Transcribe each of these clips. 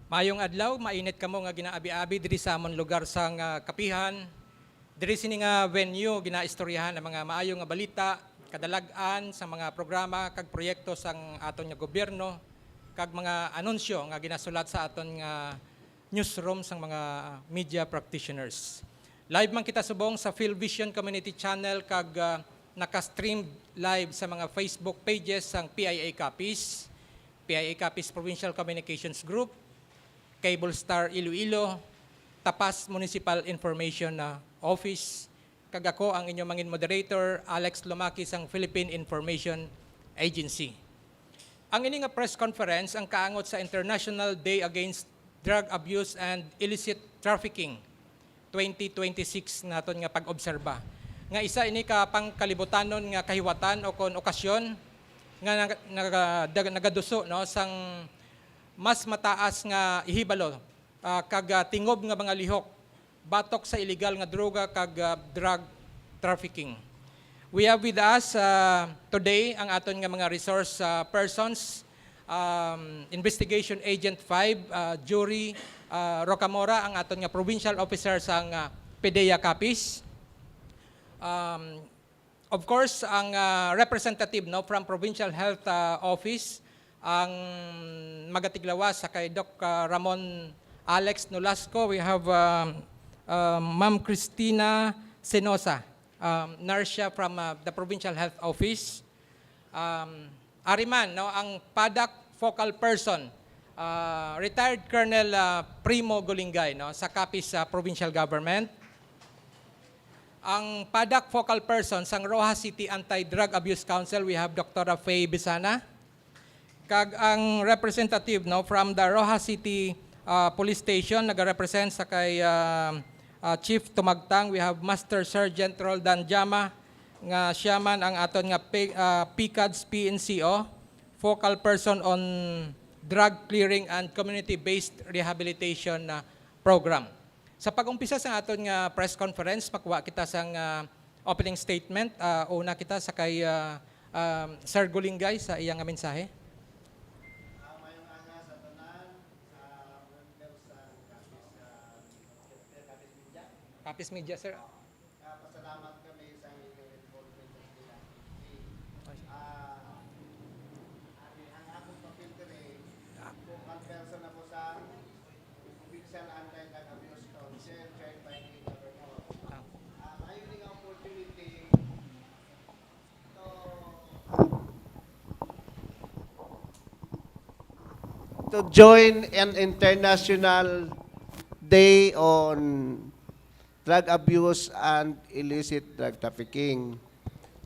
Mayong adlaw, mainit kamo nga ginaabi-abi diri sa amon lugar sa nga kapihan. Diri sini nga venue ginaistoryahan ang mga maayo nga balita, kadalag-an sa mga programa kag proyekto sang aton nga gobyerno kag mga anunsyo nga ginasulat sa aton nga newsroom sang mga media practitioners. Live man kita subong sa PhilVision Community Channel kag naka-stream live sa mga Facebook pages sang PIA Capiz, PIA Capiz Provincial Communications Group, Cable Star Iloilo, Tapas Municipal Information Office, kag ako ang inyong mangin moderator, Alex Lumaki sang Philippine Information Agency. Ang ini nga press conference ang kaangot sa International Day Against Drug Abuse and Illicit Trafficking 2026 naton nga pag-obserba. Nga isa ini ka pangkalibutanon nga kahiwatan o kon okasyon nga nagaduso no sang mas mataas nga ihibalo kag tingob nga mga lihok batok sa illegal nga droga kag drug trafficking. We have with us today ang aton nga mga resource persons, Investigation Agent 5, Jury Rocamora, ang aton nga provincial officer sang PDEA Capiz. Of course, ang representative no from Provincial Health Office, ang magatiglawas sa kay Doc Ramon Alex Nolasco. We have Ma'am Cristina Senosa, nurse siya from the Provincial Health Office. Ariman, no, ang PADAC focal person, retired Colonel Primo Golingay, no, sa Capiz Provincial Government. Ang PADAC focal person sang Rojas City Anti-Drug Abuse Council, we have Dr. Faye Bisana. Kag ang representative no from the Rojas City Police Station nagarepresent sa kay Chief Tumagtang, we have Master Sergeant Roldan Jama nga siya man ang aton nga PCADS PNCO, focal person on drug clearing and community-based rehabilitation program. Sa pag-umpisa sa aton nga press conference, makuha kita sang opening statement. Una kita sa kay Sir Golingay sa iyang mensahe. Capiz Media, sir. Pasalamat kami sa inyong involvement sa sila. Ang akong papel kami, focal person na po sa Provincial Anti-Drug Abuse Council, chaired by the Governor. Ngayon ang opportunity to join an international day on drug abuse and illicit drug trafficking.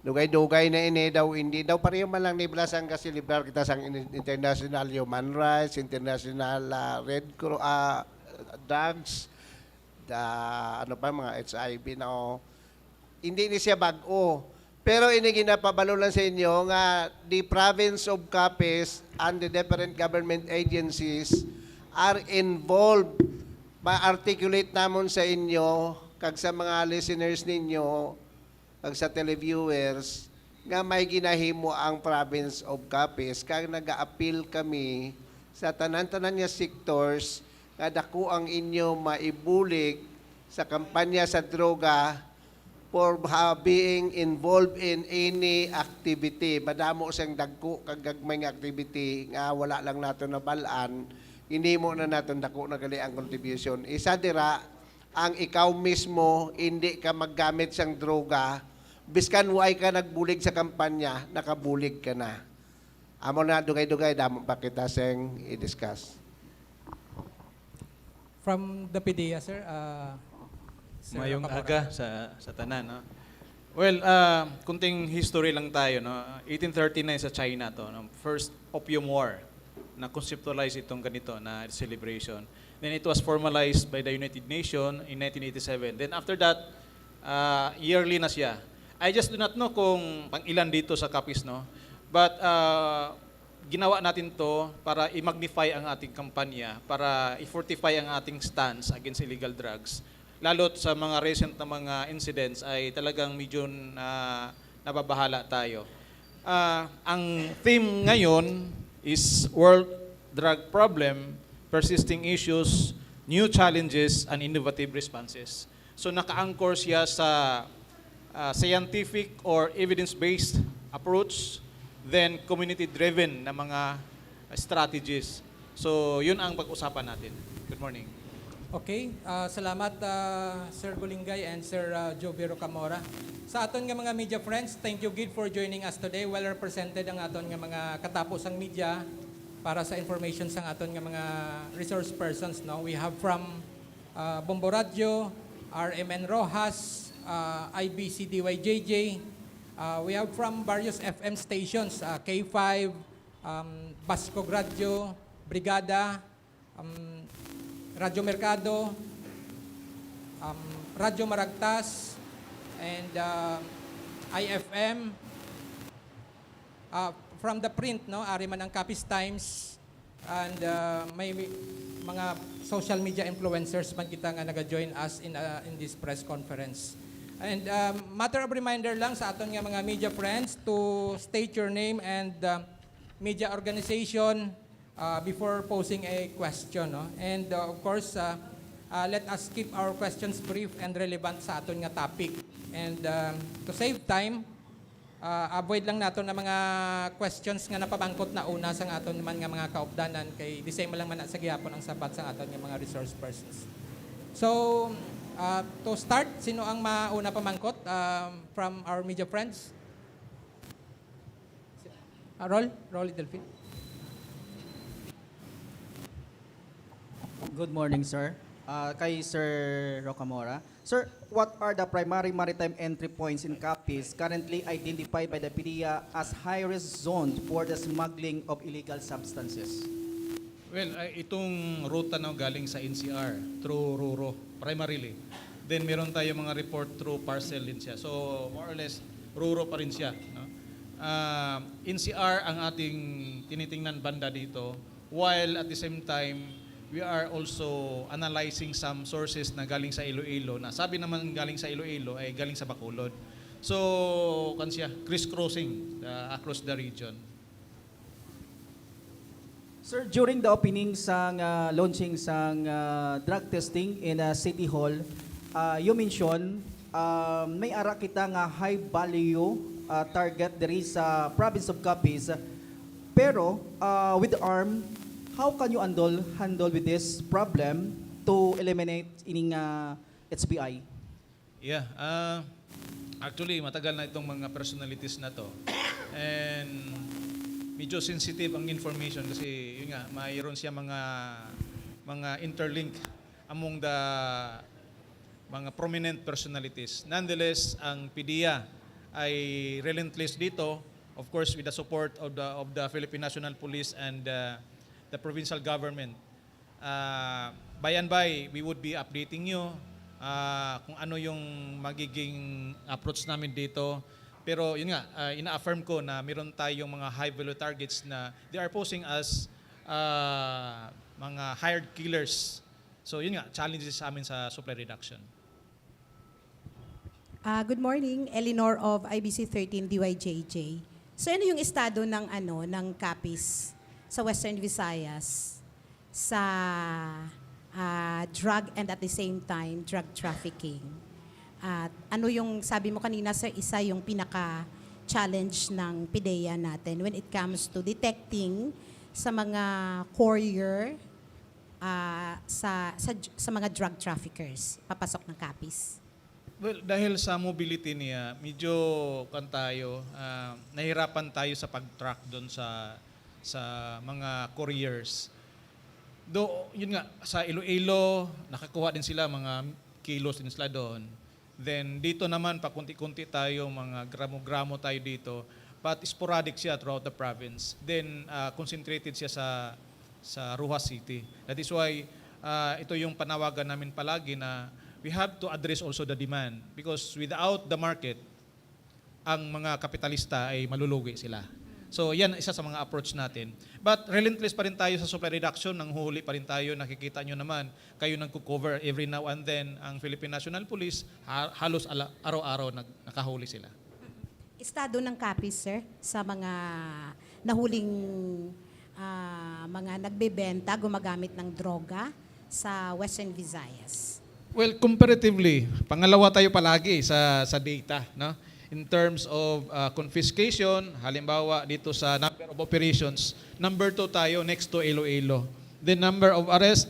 Dugay-dugay na ini daw, hindi daw pareho man lang niblasang kasi liberal kita sa International Human Rights, International Red Cross, drugs, ano pa mga HIV na hindi ni siya bago. Pero ini ginapabalo lang sa inyo nga the province of Capiz and the different government agencies are involved. Ma-articulate namon sa inyo kag sa mga listeners ninyo, kag sa televiewers, nga may ginahimo ang province of Capiz, kag nag-a-appeal kami sa tanan-tanan nga sectors nga dako ang inyo maibulig sa kampanya sa droga for being involved in any activity. Madamo siyang dagko kag gagmay nga activity nga wala lang nato nabalaan, hindi mo na natin dako na gali ang contribution. Isa dira, ang ikaw mismo, hindi ka maggamit sang droga, biskan way ka nagbulig sa kampanya, nakabulig ka na. Amo na, dugay-dugay, damo pa kita siyang i-discuss. From the PDEA, sir. Sir Mayong Rocamora. aga sa tanan. No? Well, kunting history lang tayo. No? 1839 sa China to. No? First Opium War na conceptualize itong ganito na celebration. Then it was formalized by the United Nations in 1987. Then after that, yearly na siya. I just do not know kung pang ilan dito sa Capiz, no? But ginawa natin to para i-magnify ang ating kampanya, para i-fortify ang ating stance against illegal drugs. Lalo sa mga recent na mga incidents ay talagang medyo nababahala tayo. Ang theme ngayon is World Drug Problem persisting issues, new challenges, and innovative responses. So naka-anchor siya sa scientific or evidence-based approach, then community-driven na mga strategies. So yun ang pag-usapan natin. Good morning. Okay, salamat Sir Golingay and Sir Jovie Rocamora. Sa aton nga mga media friends, thank you gid for joining us today. Well represented ang aton nga mga katapusang media para sa information sa aton nga mga resource persons. No? We have from Bombo Radio, RMN Rojas, IBC-DYJJ. We have from various FM stations, K5, Bascog Radio, Brigada, Radyo Mercado, Radyo Maragtas, and IFM. From the print, no, ari man ang Capiz Times, and may mga social media influencers man kita nga naga-join us in this press conference. And matter of reminder lang sa aton nga mga media friends to state your name and media organization before posing a question. No? And of course, let us keep our questions brief and relevant sa aton nga topic. And to save time, avoid lang nato na mga questions nga napabangkot na una sa aton man nga mga kaupdanan kay di same lang man na sa gihapon ang sabat sa aton nga mga resource persons. So, to start, sino ang mauna pamangkot from our media friends? Rolly Delfin. Good morning, sir. Kay Sir Rocamora. Sir, what are the primary maritime entry points in Capiz currently identified by the PDEA as high-risk zones for the smuggling of illegal substances? Well, itong ruta na galing sa NCR through Ruro, primarily. Then meron tayo mga report through parcel din siya. So more or less, Ruro pa rin siya. No? NCR ang ating tinitingnan banda dito, while at the same time, we are also analyzing some sources na galing sa Iloilo, na sabi naman galing sa Iloilo ay galing sa Bacolod. So, kan siya, crisscrossing across the region. Sir, during the opening sang launching sang drug testing in City Hall, you mentioned may ara kita nga high value target diri sa province of Capiz. Pero with the arm, how can you handle with this problem to eliminate ining HBI? Yeah, actually matagal na itong mga personalities na to. And medyo sensitive ang information kasi yun nga, mayroon siya mga interlink among the mga prominent personalities. Nonetheless, ang PDEA ay relentless dito, of course with the support of the Philippine National Police and the provincial government. By and by, we would be updating you kung ano yung magiging approach namin dito. Pero yun nga, ina-affirm ko na meron tayong mga high-value targets na they are posing as mga hired killers. So yun nga, challenges sa amin sa supply reduction. Good morning, Eleanor of IBC 13 DYJJ. So ano yung estado ng Capiz sa Western Visayas sa drug and at the same time drug trafficking? At ano yung sabi mo kanina, sir, isa yung pinaka-challenge ng PDEA natin when it comes to detecting sa mga courier sa mga drug traffickers papasok ng Capiz? Well, dahil sa mobility niya, medyo nahirapan tayo sa pag-track doon sa mga couriers. Do yun nga, sa Iloilo, nakakuha din sila, mga kilos din sila doon. Then dito naman, pakunti-kunti tayo, mga gramo-gramo tayo dito. But sporadic siya throughout the province. Then concentrated siya sa Rojas City. That is why ito yung panawagan namin palagi na we have to address also the demand. Because without the market, ang mga kapitalista ay malulugi sila. So yan isa sa mga approach natin. But relentless pa rin tayo sa supply reduction, nanghuhuli pa rin tayo, nakikita nyo naman, kayo nagko-cover every now and then, ang Philippine National Police, halos araw-araw nakahuli sila. Estado ng Capiz, sir, sa mga nahuling mga nagbebenta, gumagamit ng droga sa Western Visayas? Well, comparatively, pangalawa tayo palagi sa data, no? In terms of confiscation, halimbawa dito sa number of operations, number 2 tayo next to Iloilo. Then number of arrest,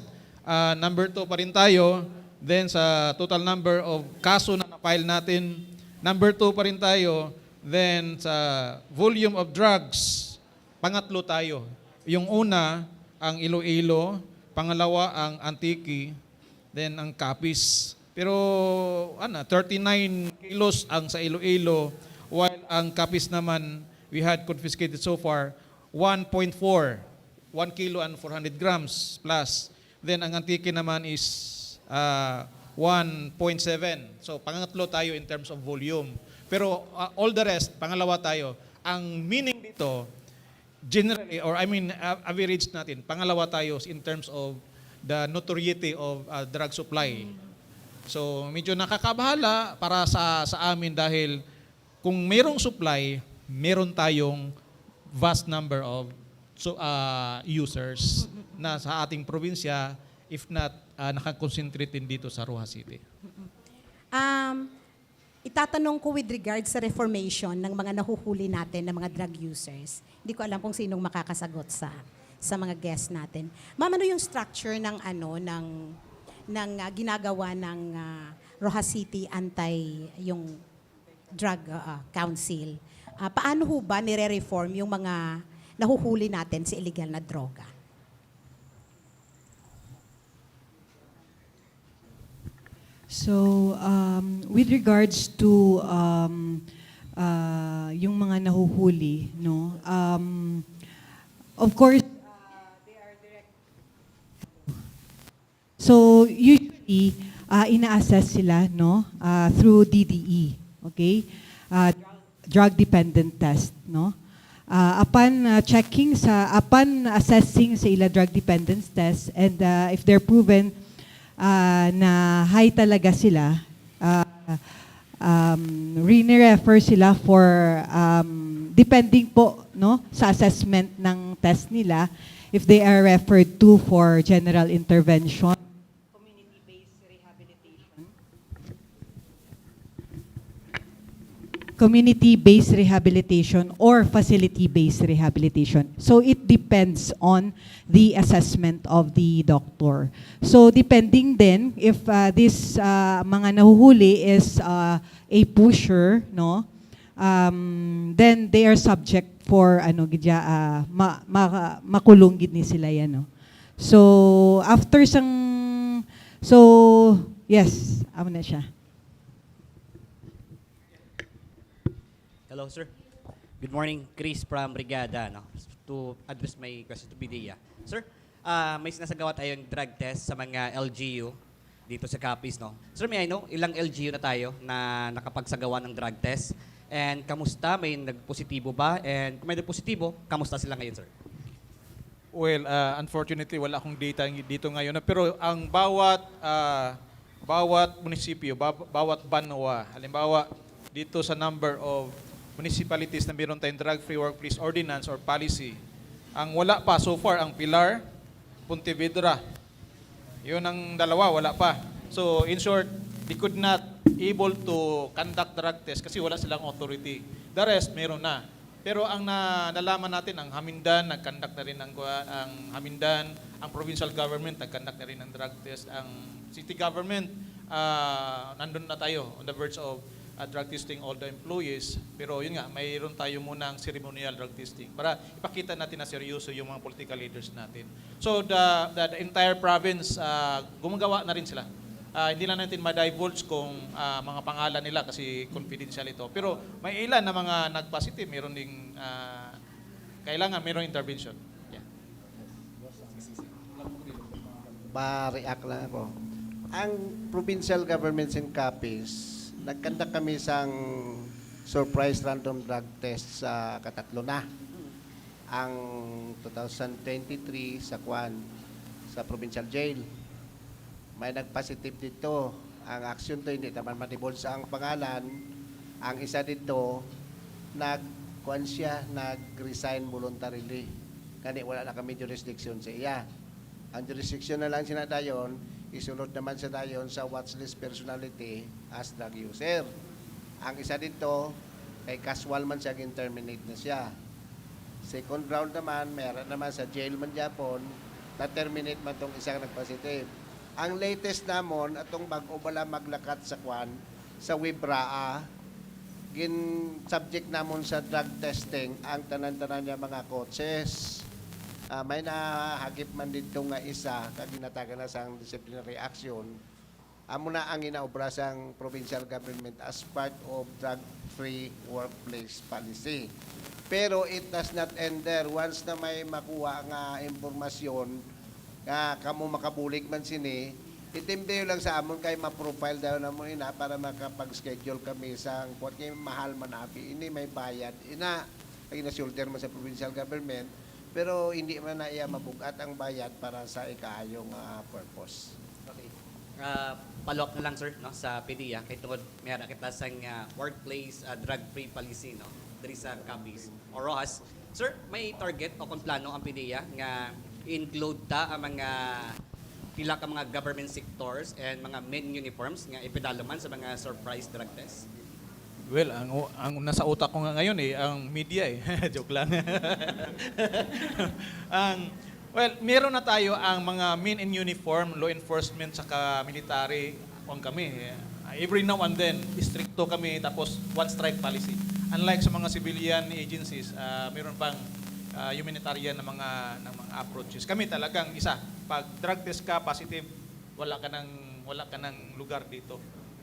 number 2 pa rin tayo. Then sa total number of kaso na na-file natin, number 2 pa rin tayo. Then sa volume of drugs, pangatlo tayo. Yung una, ang Iloilo, pangalawa ang Antique, then ang Capiz. Pero 39 kilos ang sa Iloilo, while ang Capiz naman, we had confiscated so far 1.4, 1 kilo and 400 grams plus. Then ang Antique naman is 1.7. So pangatlo tayo in terms of volume. Pero all the rest, pangalawa tayo. Ang meaning dito, generally, or average natin, pangalawa tayo in terms of the notoriety of drug supply. So medyo nakakabahala para sa amin dahil kung mayroong supply, meron tayong vast number of users na sa ating probinsya, if not nakakonsentrate din dito sa Rojas City. Itatanong ko with regard sa reformation ng mga nahuhuli natin ng mga drug users. Hindi ko alam kung sinong makakasagot sa mga guests natin. Ma'am, ano yung structure ng ginagawa ng Rojas City yung drug council? Paano ho ba nire-reform yung mga nahuhuli natin sa illegal na droga? So, with regards to yung mga nahuhuli, no, of course, they are direct. So, usually, ina-assess sila, no, through DDE, okay? Drug dependent test, no? Upon assessing sa ila drug dependence test, and if they're proven na high talaga sila, re-refer sila for, depending po, no, sa assessment ng test nila, if they are referred to for general intervention, community-based rehabilitation or facility-based rehabilitation. So it depends on the assessment of the doctor. So depending then if this mga nahuhuli is a pusher, no, then they are subject for makulong gid ni sila yan, no. So after yes, amo na siya. Hello, sir. Good morning. Chris from Brigada. No? To address my question to PDEA. Sir, may sinasagawa tayong drug test sa mga LGU dito sa Capiz. No? Sir, may I know, ilang LGU na tayo na nakapagsagawa ng drug test? And kamusta? May nagpositibo ba? And kung may nagpositibo, kamusta sila ngayon, sir? Well, unfortunately, wala akong data dito ngayon. Pero ang bawat munisipyo, bawat banwa, halimbawa, dito sa number of municipalities na meron tayong drug-free workplace ordinance or policy, ang wala pa so far, ang Pilar, Pontevedra. Yun ang dalawa, wala pa. So, in short, they could not able to conduct drug test kasi wala silang authority. The rest, meron na. Pero ang nalaman natin, ang Hamindan, nag-conduct na rin ang Hamindan, ang provincial government, nag-conduct na rin ng drug test, ang city government, nandun na tayo on the verge of drug testing all the employees. Pero yun nga, mayroon tayo muna ang ceremonial drug testing para ipakita natin na seryoso yung mga political leaders natin. So the entire province, gumagawa na rin sila. Hindi na natin ma-divulge kung mga pangalan nila kasi confidential ito. Pero may ilan na mga nag-positive, mayroon ding kailangan mayroong intervention. Yeah. Ma-react lang ako. Ang provincial governments in Capiz, nagkanda kami sang surprise random drug test sa katatlo na. Ang 2023 sa sa provincial jail. May nag-positive dito. Ang action to hindi naman ma-divulge ang pangalan. Ang isa dito, nag-resign voluntarily. Kani wala na kami jurisdiction sa iya. Ang jurisdiction na lang sina dayon, isulod naman sa dayon sa watchlist personality as drug user. Ang isa dito, kay casual man siya, terminate na siya. Second round naman, meron naman sa jail man Japon, na-terminate man tong isang nagpositive. Ang latest namon, atong bago bala maglakat sa kwan, sa Wibraa, subject namon sa drug testing ang tanan-tanan niya mga coaches. May nahagip man dito nga isa, kaginatagan na sang disciplinary action. Amo na ang inaobra sang provincial government as part of drug-free workplace policy. Pero it does not end there. Once na may makuha nga impormasyon nga kamo makabulig man sini, itimbeyo lang sa amon kay ma-profile daw na mo ina para makapag-schedule kami sang kuwat kay mahal man abi. Ini may bayad. Ina, ay na-shoulder man sa provincial government, pero hindi man na iya mabugat ang bayad para sa ikaayong purpose. Okay. Follow-up na lang, sir, no, sa PDEA. Kay tungod, mayroon kita sa workplace drug-free policy, no, dari sa Capiz or ROHS. Sir, may target o kung plano ang PDEA nga include ta ang mga pila ka mga government sectors and mga men uniforms nga ipidalo man sa mga surprise drug test? Well, ang nasa utak ko nga ngayon ang media Joke lang. Meron na tayo ang mga men in uniform, law enforcement, saka military, kami. Every now and then, stricto kami, tapos one strike policy. Unlike sa mga civilian agencies, meron pang humanitarian na mga approaches. Kami talagang isa, pag drug test ka positive, wala ka ng lugar dito.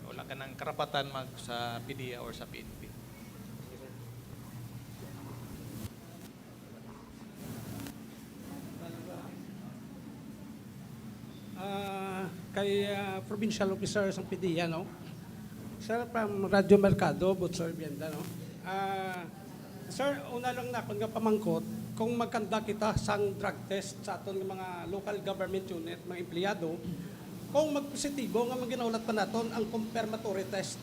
Wala ka ng karapatan sa PDEA or sa PNP. Kay provincial officer sa PDEA, no? Sir, from Radyo Mercado, Butcher Bienda, no? Sir, una lang na kung pamangkot, kung magkanda kita sang drug test sa aton mga local government unit, mga empleyado, kung magpositibo nga maginaulat pa naton ang confirmatory test.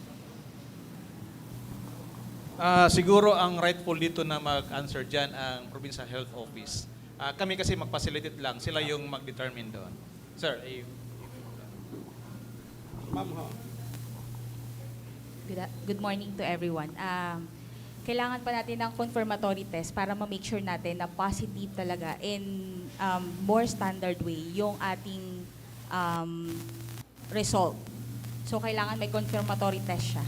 Siguro ang rightful dito na mag-answer dyan ang Provincial Health Office. Kami kasi mag-facilitate lang, sila yung mag-determine doon. Sir, Ma'am, ho. Good morning to everyone. Kailangan pa natin ng confirmatory test para ma-make sure natin na positive talaga in more standard way yung ating result. So, kailangan may confirmatory test siya.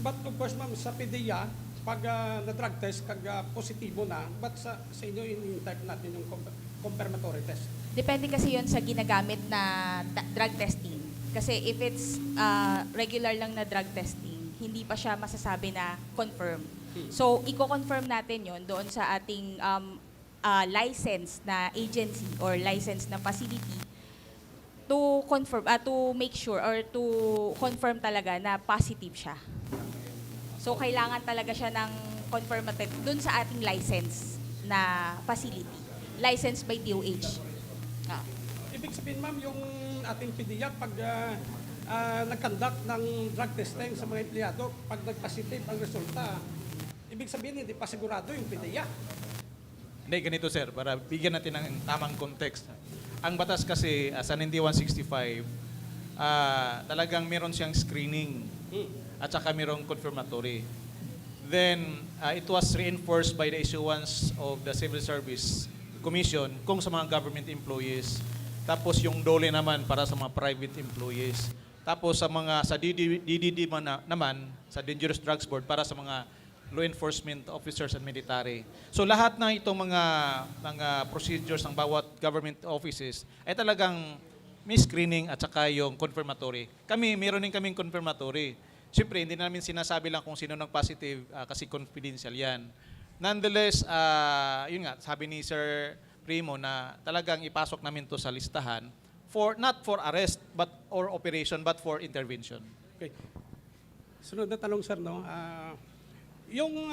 But of course, ma'am, sa PDEA, pag na-drug test, kag positibo na, but sa inyo, in-type natin yung confirmatory test? Depende kasi yon sa ginagamit na drug testing. Kasi if it's regular lang na drug testing, hindi pa siya masasabi na confirm. So, i-confirm natin yon doon sa ating license na agency or license na facility to confirm, to make sure or to confirm talaga na positive siya. So, kailangan talaga siya ng confirmative doon sa ating license na facility. Licensed by DOH. Ibig sabihin, ma'am, yung ating PDEA, pag nag-conduct ng drug testing sa mga empleyado, pag nag-positive ang resulta, ibig sabihin, hindi pa sigurado yung PDEA. Hindi, ganito sir, para bigyan natin ng tamang context. Ang batas kasi, sa ND 165, talagang meron siyang screening at saka merong confirmatory. Then, it was reinforced by the issuance of the Civil Service Commission kung sa mga government employees. Tapos yung DOLE naman para sa mga private employees. Tapos sa DDD naman, sa Dangerous Drugs Board, para sa mga law enforcement officers and military. So lahat ng itong mga procedures ng bawat government offices ay talagang may screening at saka yung confirmatory. Meron din kaming confirmatory. Siyempre, hindi namin sinasabi lang kung sino ng positive kasi confidential yan. Nonetheless, yun nga, sabi ni Sir Primo na talagang ipasok namin to sa listahan not for arrest or operation but for intervention. Okay. Sunod na tanong, sir, no? Yung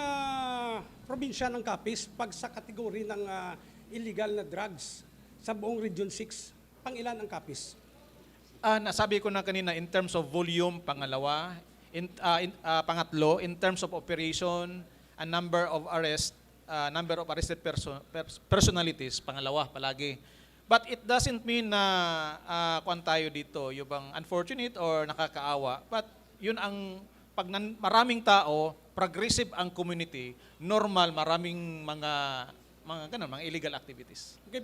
probinsya ng Capiz, pag sa kategory ng illegal na drugs sa buong Region 6, pang ilan ang Capiz? Nasabi ko na kanina, in terms of volume, pangatlo, in terms of operation, a number of arrests, number of arrested personalities, pangalawa palagi. But it doesn't mean na kuan tayo dito, yung bang unfortunate or nakakaawa. But yun ang, pag maraming tao, progressive ang community, normal, maraming mga mga illegal activities. Okay,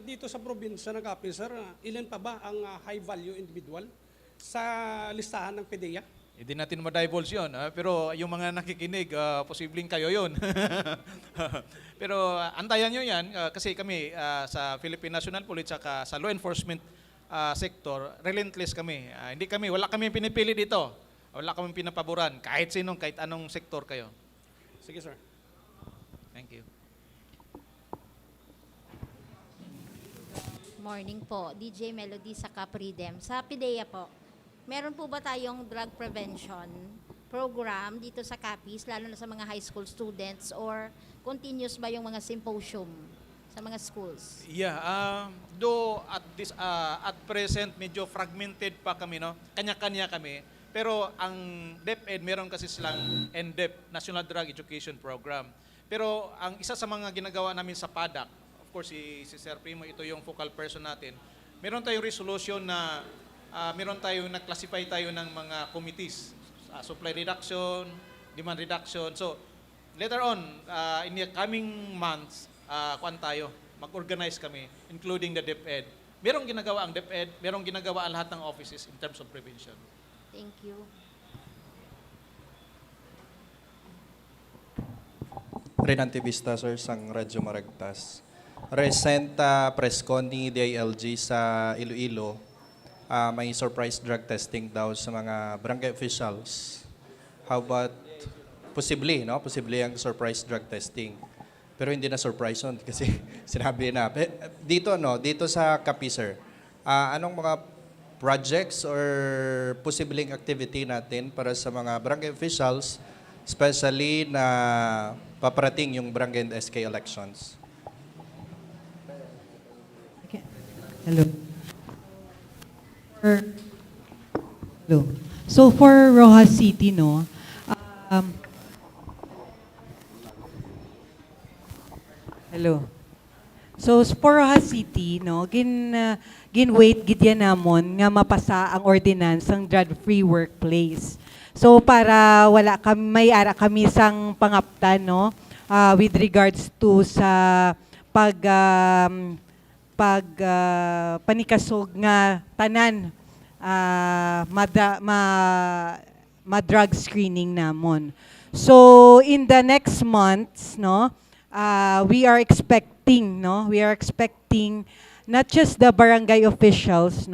dito sa probinsya ng Capi, sir, ilan pa ba ang high value individual sa listahan ng PDEA? Hindi natin ma-divulge yun, pero yung mga nakikinig, posibleng kayo yun. Pero antayan nyo yan, kasi kami sa Philippine National Police at sa law enforcement sector, relentless kami. Wala kami pinipili dito. Wala kami pinapaboran, kahit sinong, kahit anong sektor kayo. Sige, sir. Thank you. Morning po, DJ Melody sa Capridem. Sa PDEA po, meron po ba tayong drug prevention program dito sa Capis, lalo na sa mga high school students, or continuous ba yung mga symposium sa mga schools? Yeah, though at present medyo fragmented pa kami, no? Kanya-kanya kami. Pero ang DepEd meron kasi silang NDEP, National Drug Education Program. Pero ang isa sa mga ginagawa namin sa PADAC, of course si Sir Primo, ito yung focal person natin. Meron tayong resolution na meron tayong na-classify tayo ng mga committees, supply reduction, demand reduction. So later on, in the coming months, mag-organize kami, including the DepEd. Merong ginagawa ang DepEd, merong ginagawa ang lahat ng offices in terms of prevention. Thank you. Renante Vista, sir, sang Radyo Maragtas. Recent press con ni DILG sa Iloilo, may surprise drug testing daw sa mga barangay officials. How about, posible ang surprise drug testing. Pero hindi na surprise yun kasi sinabi na. Dito sa Capi, sir, anong mga projects or posibleng activity natin para sa mga barangay officials, especially na paparating yung barangay and SK elections? Okay. Hello. Hello. So for Rojas City, hello. So for Rojas City, gin-wait gid yan namon nga mapasa ang ordinance ng drug-free workplace. So para wala kami, may ara kami sang pangaptan, with regards to sa panikasog nga tanan ma-drug screening namon. So in the next months, we are expecting not just the barangay officials,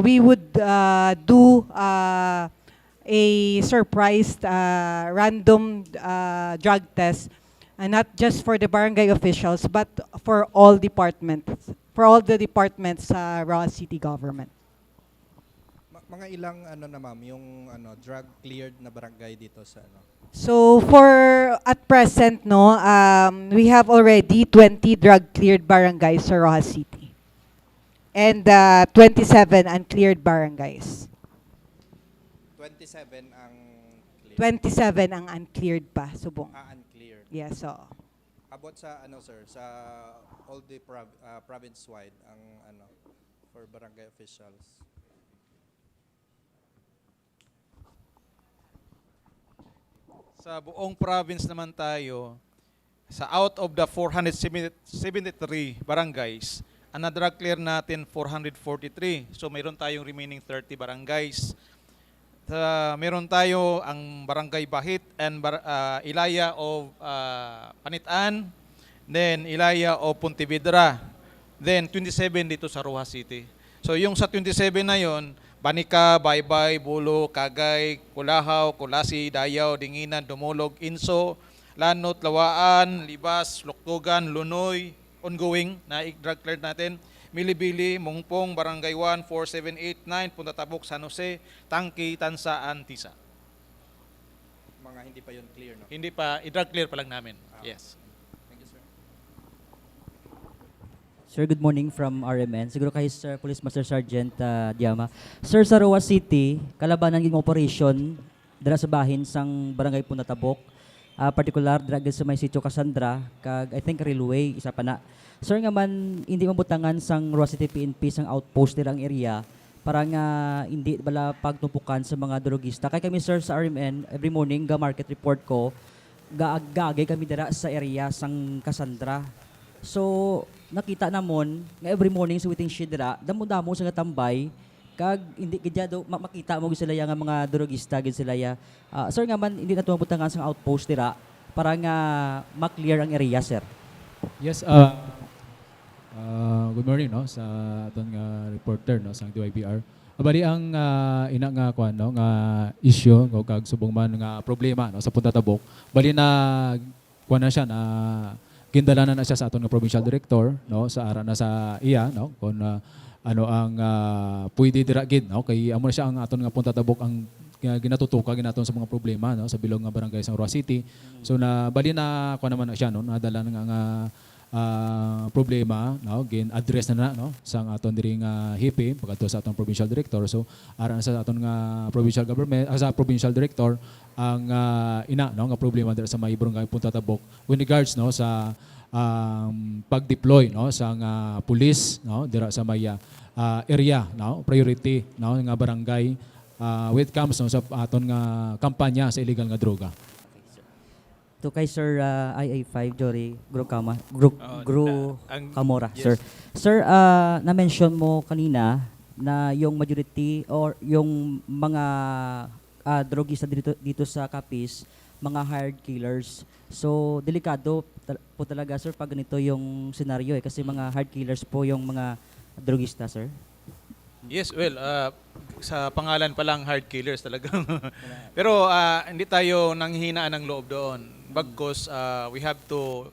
we would do a surprised random drug test, not just for the barangay officials, but for all departments, the departments sa Rojas City government. Mga ilang ma'am, yung drug cleared na barangay dito sa So at present, we have already 20 drug cleared barangays sa Rojas City, and 27 uncleared barangays. 27 ang cleared. 27 ang uncleared pa, subong. Uncleared. Yes, so. Abot sa sir, sa all the province-wide ang for barangay officials. Sa buong province naman tayo, sa out of the 473 barangays, ang na-drug clear natin 443. So mayroon tayong remaining 30 barangays. Meron tayo ang Barangay Bahit and Ilaya of Panitan, then Ilaya of Pontevedra, then 27 dito sa Rojas City. So yung sa 27 na yon, Banica, Baybay, Bulo, Kagay, Kulahaw, Kulasi, Dayaw, Dinginan, Dumulog, Inso, Lanot, Lawaan, Libas, Luktugan, Lunoy, ongoing na drug cleared natin. Milibili, Mungpong, Barangay 1, 4, 7, 8, 9, Punta Tabuk, San Jose, Tangki, Tansaan, Tisa. Mga hindi pa yun clear, no? Hindi pa, i-drug clear pa lang namin. Yes. Thank you, sir. Sir, good morning from RMN. Siguro kay Sir Police Master Sergeant Diama. Sir, sa Rojas City, kalabanan ng operation dala sa bahin sang Barangay Punta Tabok. particular drug sa may sitio Cassandra, kag I think railway, isa pa na. Sir nga man, hindi mabutangan sang Roa City PNP sang outpost nilang area para nga hindi bala pagtumpukan sa mga drogista. Kaya kami sir sa RMN, every morning, market report ko, gaagay kami dira sa area sang Cassandra. So, nakita namon nga every morning sa waiting shed dira, damo-damo sa tambay, kag hindi gidya do makita mo gid sila nga mga drogista gid sila ya. Sir nga man hindi na tumabutangan sang outpost dira para nga ma-clear ang area sir. Yes, good morning no sa aton nga reporter no sa DYPR. Bali ang ina nga kuan no nga issue o kag subong man nga problema no sa Punta Tabok. Bali na kuan na siya na gindalanan na siya sa aton nga provincial director no sa ara na sa iya no kon ano ang pwede dira gid no kay amo na siya ang aton nga Punta Tabok ang ginatutuka ginaton sa mga problema no sa bilog nga barangay sa Roa City. So na bali na kuan naman na siya no nadala nga problema no gin-address na no sang aton diri nga HIPI pagadto sa aton provincial director. So aran sa aton nga provincial government sa provincial director ang ina no nga problema diri sa may barangay Punta Tabok with regards no sa pag-deploy no sa police no dira sa may area no priority no nga barangay when it comes no sa aton nga kampanya sa illegal nga droga. To kay Sir IA5 Jory Camora, yes. sir. Sir, na-mention mo kanina na yung majority or yung mga drogista dito sa Capiz, mga hired killers. So, delikado po talaga sir pag ganito yung senaryo kasi mga hired killers po yung mga drogista, sir. Yes, well, sa pangalan pa lang hard killers talagang. Pero hindi tayo nanghihinaan ng loob doon. Bagkus we have to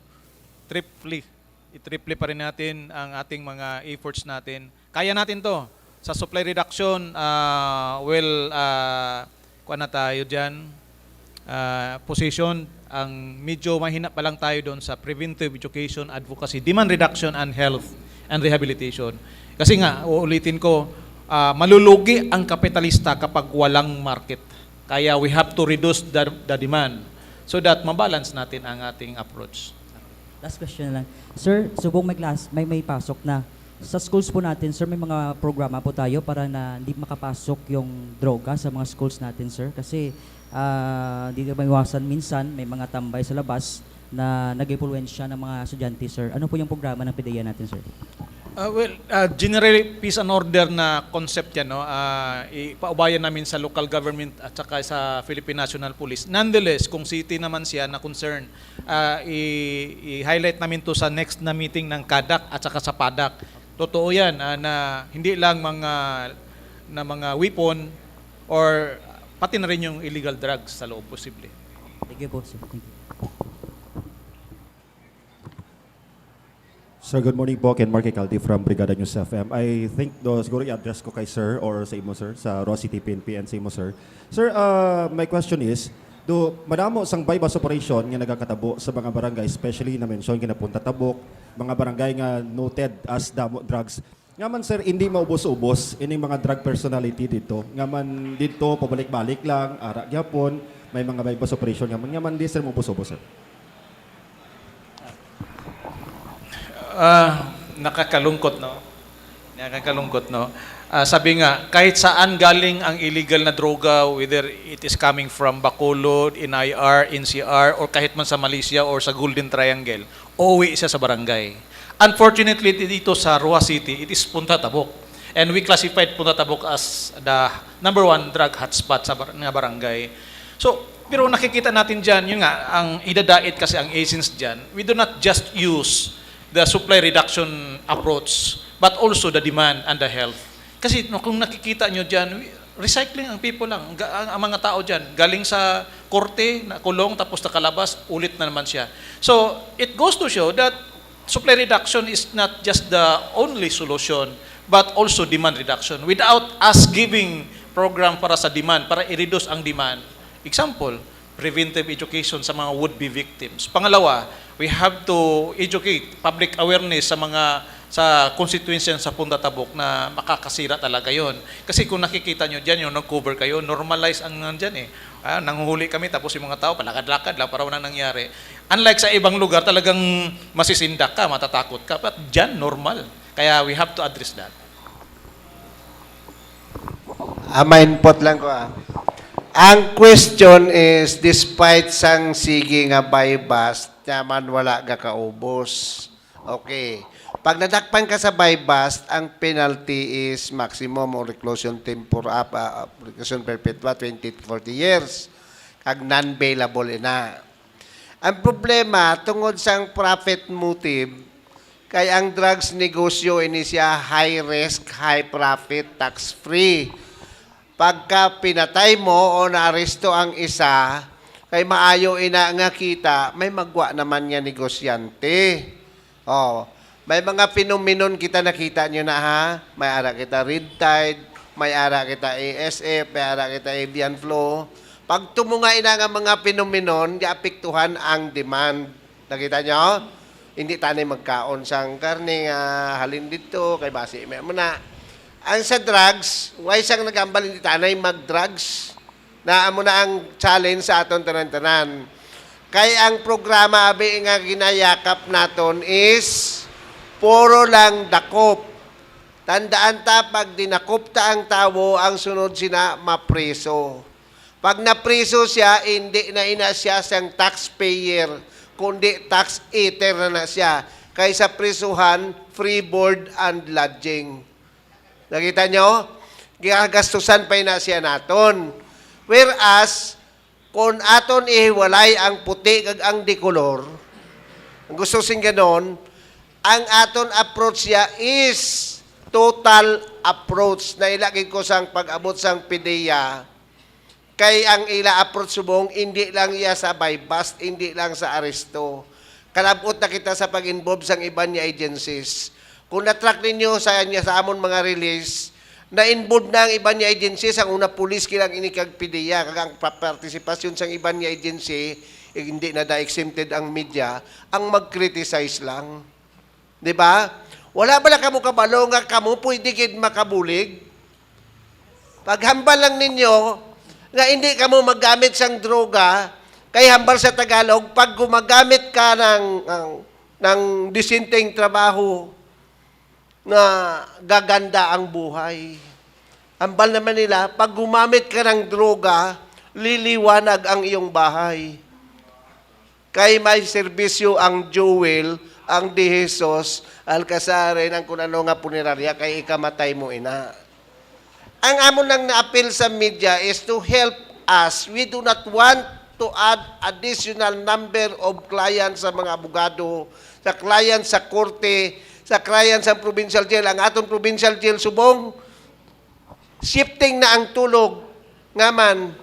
i-triple pa rin natin ang ating mga efforts natin. Kaya natin to. Sa supply reduction, kuha na tayo dyan. Position, ang medyo mahina pa lang tayo doon sa preventive education, advocacy, demand reduction, and health and rehabilitation. Kasi nga, uulitin ko, malulugi ang kapitalista kapag walang market. Kaya we have to reduce the demand so that mabalance natin ang ating approach. Last question lang. Sir, subong may pasok na. Sa schools po natin, sir, may mga programa po tayo para na hindi makapasok yung droga sa mga schools natin, sir. Kasi hindi may iwasan minsan, may mga tambay sa labas na nag-impluwensya ng mga estudyante, sir. Ano po yung programa ng PDEA natin, sir? Generally, peace and order na concept yan, no? Ipaubayan namin sa local government at saka sa Philippine National Police. Nonetheless, kung city naman siya na concern, i-highlight namin to sa next na meeting ng KADAK at saka sa PADAK. Totoo yan na hindi lang mga weapon or pati na rin yung illegal drugs sa loob posible. Thank you po, sir. Thank you. Sir, good morning po. Ken Mark Caldi from Brigada News FM. I think siguro i-address ko kay sir or sa imo sir, sa Roa City PNP and sa imo sir. Sir, my question is, madamo sang bypass operation nga nagakatabo sa mga barangay, especially na mention kinapunta Tabok, mga barangay nga noted as damo drugs. Nga man sir, hindi maubos-ubos ining mga drug personality dito. Nga man dito, pabalik-balik lang, ara gyapon, may mga bypass operation nga man di sir maubos-ubos sir. Nakakalungkot, no? Nakakalungkot, no? Sabi nga, kahit saan galing ang illegal na droga, whether it is coming from Bacolod, NIR, NCR, or kahit man sa Malaysia or sa Golden Triangle, uuwi siya sa barangay. Unfortunately, dito sa Roa City, it is Punta Tabok. And we classified Punta Tabok as the #1 drug hotspot sa barangay. So, pero nakikita natin dyan, yun nga, ang idadait kasi ang agents dyan, we do not just use the supply reduction approach, but also the demand and the health. Kasi kung nakikita nyo dyan, recycling ang people lang, ang mga tao dyan, galing sa korte, nakulong, tapos nakalabas, ulit na naman siya. So, it goes to show that supply reduction is not just the only solution, but also demand reduction. Without us giving program para sa demand, para i-reduce ang demand. Example, preventive education sa mga would-be victims. Pangalawa, we have to educate public awareness sa sa constituency sa Punta Tabuk na makakasira talaga yon. Kasi kung nakikita nyo dyan, yung nag-cover kayo, normalize ang nandyan eh. Nanguhuli kami, tapos yung mga tao, palakad-lakad lang, para walang nangyari. Unlike sa ibang lugar, talagang masisindak ka, matatakot ka. But dyan, normal. Kaya we have to address that. Ma-input lang ko Ang question is, despite sang sige nga bypass, naman wala ga kaubos. Okay. Pag nadakpan ka sa bypass, ang penalty is maximum or reclusion reclusion perpetua 20 to 40 years. Kag non-bailable ina. Ang problema, tungod sang profit motive, kay ang drugs negosyo ini siya high risk, high profit, tax-free. Pagka pinatay mo o naaresto ang isa, kay maayo ina nga kita, may magwa naman nga negosyante. May mga phenomenon kita nakita nyo na ha. May ara kita Red Tide, may ara kita ASF, may ara kita Avian Flow. Pag tumunga ina nga mga phenomenon, diapektuhan ang demand. Nakita nyo? Hindi tanay magkaon sang karne nga halin dito, kay basi may muna. Ang sa drugs, why siyang nagambal hindi tanay mag-drugs? Naamo na ang challenge sa aton tanan-tanan. Kaya ang programa abi nga ginayakap naton is puro lang dakop. Tandaan ta, pag dinakop ta ang tawo, ang sunod sina mapreso. Pag napreso siya, hindi na ina siya sang taxpayer, kundi tax eater na siya. Kaysa presuhan, free board and lodging. Nakita nyo? Gagastusan pa na siya naton. Whereas, kung aton ihiwalay ang puti kag ang dikolor, ang gusto sing ganon, ang aton approach siya is total approach na ilagay ko sang pag-abot sang PDEA. Kay ang ila approach subong, hindi lang iya sa bypass, hindi lang sa aresto. Kalabot na kita sa pag-involve sang iban niya agencies. Kung na-track ninyo sa amon mga release, na-involve na ang iban niya agencies, ang una pulis kilang inikag PDEA, kag ang partisipasyon sang iban niya agency, hindi na da-exempted ang media, ang mag-criticize lang. Di ba? Wala ba lang kamo kabalo nga kamo pwede gid makabulig? Paghambal lang ninyo, nga hindi kamo maggamit sang droga, kay hambal sa Tagalog, pag gumagamit ka ng disenteng trabaho, na gaganda ang buhay. Ambal naman nila, pag gumamit ka ng droga, liliwanag ang iyong bahay. Kay may serbisyo ang Jewel, ang Di Jesus, Alcasarin, ang kung ano nga punerarya, kay ikamatay mo ina. Ang amon lang na-appeal sa media is to help us. We do not want to add additional number of clients sa mga abogado, sa clients sa korte, sa client sa provincial jail. Ang atong provincial jail subong, shifting na ang tulog. Nga man,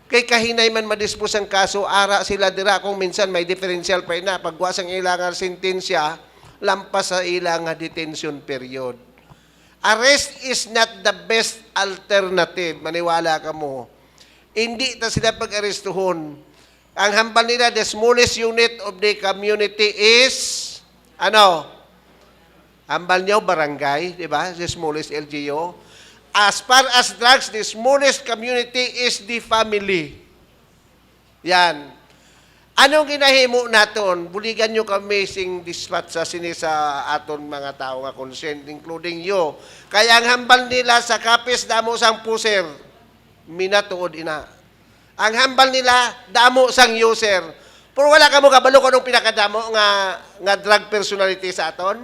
kay kahinay man madispose ang kaso, ara sila dira kung minsan may differential pa na. Pagwas ang ilangang sentensya, lampas sa ilang detention period. Arrest is not the best alternative. Maniwala ka mo. Hindi ta sila pag-arestuhon. Ang hambal nila, the smallest unit of the community is, hambal nyo, barangay, di ba? The smallest LGU. As far as drugs, the smallest community is the family. Yan. Anong ginahimo naton? Buligan nyo kami sing dispatch sa aton mga tao nga concerned, including you. Kaya ang hambal nila sa kapis, damo sang puser, minatuod ina. Ang hambal nila, damo sang user. Pero wala ka mo kabalo kung anong pinakadamo nga drug personality sa aton?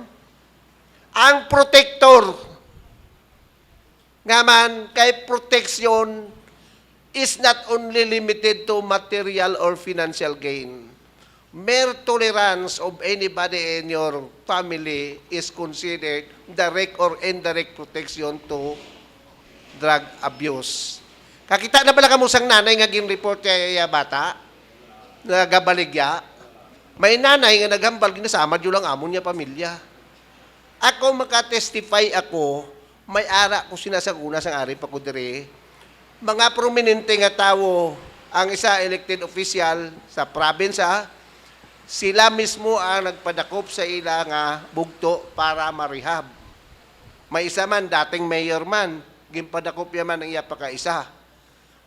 Ang protector, nga man, kay protection is not only limited to material or financial gain. Mere tolerance of anybody in your family is considered direct or indirect protection to drug abuse. Kakita na pala kamusang nanay nga gin-report kaya bata, nagabaligya, may nanay nga naghambal, ginasama dyo lang amon niya pamilya. Ako makatestify ako, may ara ko sinasaguna sang ari pa ko dire. Mga prominente nga tawo, ang isa elected official sa province, sila mismo ang nagpadakop sa ila nga bugto para marehab. May isa man, dating mayor man, ginpadakop yaman ang iya pakaisa.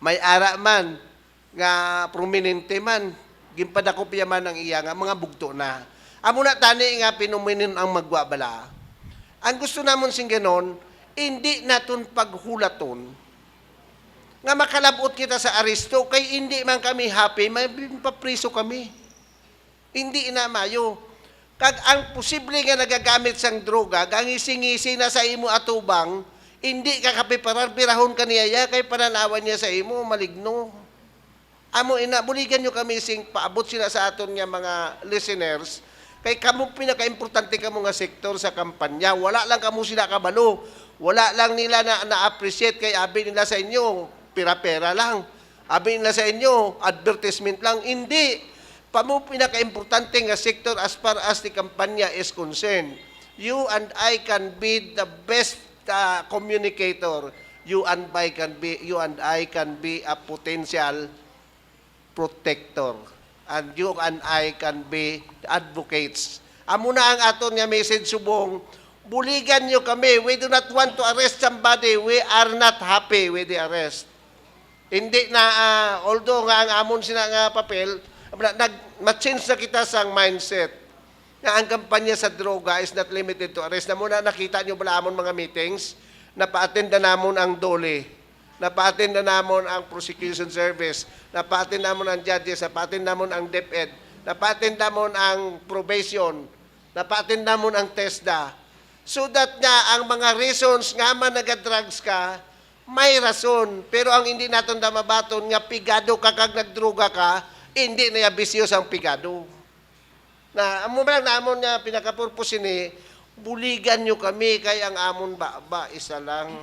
May ara man, nga prominente man, ginpadakop yaman ang iya nga mga bugto na. Amo na tani nga pinuminin ang magwabala. Ang gusto namon sing ganon, hindi naton paghulaton nga makalabot kita sa aresto kay hindi man kami happy, may papriso kami. Hindi na mayo. Kag ang posible nga nagagamit sang droga, ang isingisi na sa imo atubang, hindi ka kapiparar, pirahon ka niya, kay pananawan niya sa imo, maligno. Amo ina, buligan nyo kami sing paabot sila sa aton nga mga listeners, kay kamo pinaka-importante kamo nga sektor sa kampanya. Wala lang kamo sila kabalo. Wala lang nila na-appreciate kay abi nila sa inyo, pera-pera lang. Abi nila sa inyo, advertisement lang. Hindi. Pamo pinaka-importante nga sector as far as the kampanya is concerned. You and I can be the best communicator. You and I can be a potential protector. And you and I can be advocates. Amo na ang aton nga message subong, buligan nyo kami. We do not want to arrest somebody. We are not happy with the arrest. Hindi na, although nga ang amon sila nga papel, ma-change na kita sa mindset na ang kampanya sa droga is not limited to arrest. Na muna nakita nyo bala amon mga meetings, napa-attend na namon ang DOLE, napa-attend na namon ang prosecution service, napa-attend namon ang judges, napa-attend namon ang DepEd, napa-attend namon ang probation, napa-attend namon ang TESDA. So that nga ang mga reasons nga man nagadrugs ka, may rason. Pero ang hindi natin damabaton nga pigado ka kag nagdruga ka, hindi na yabisyos ang pigado. Na amo lang na amon nga pinaka-purpose ni buligan nyo kami kay ang amon ba isa lang.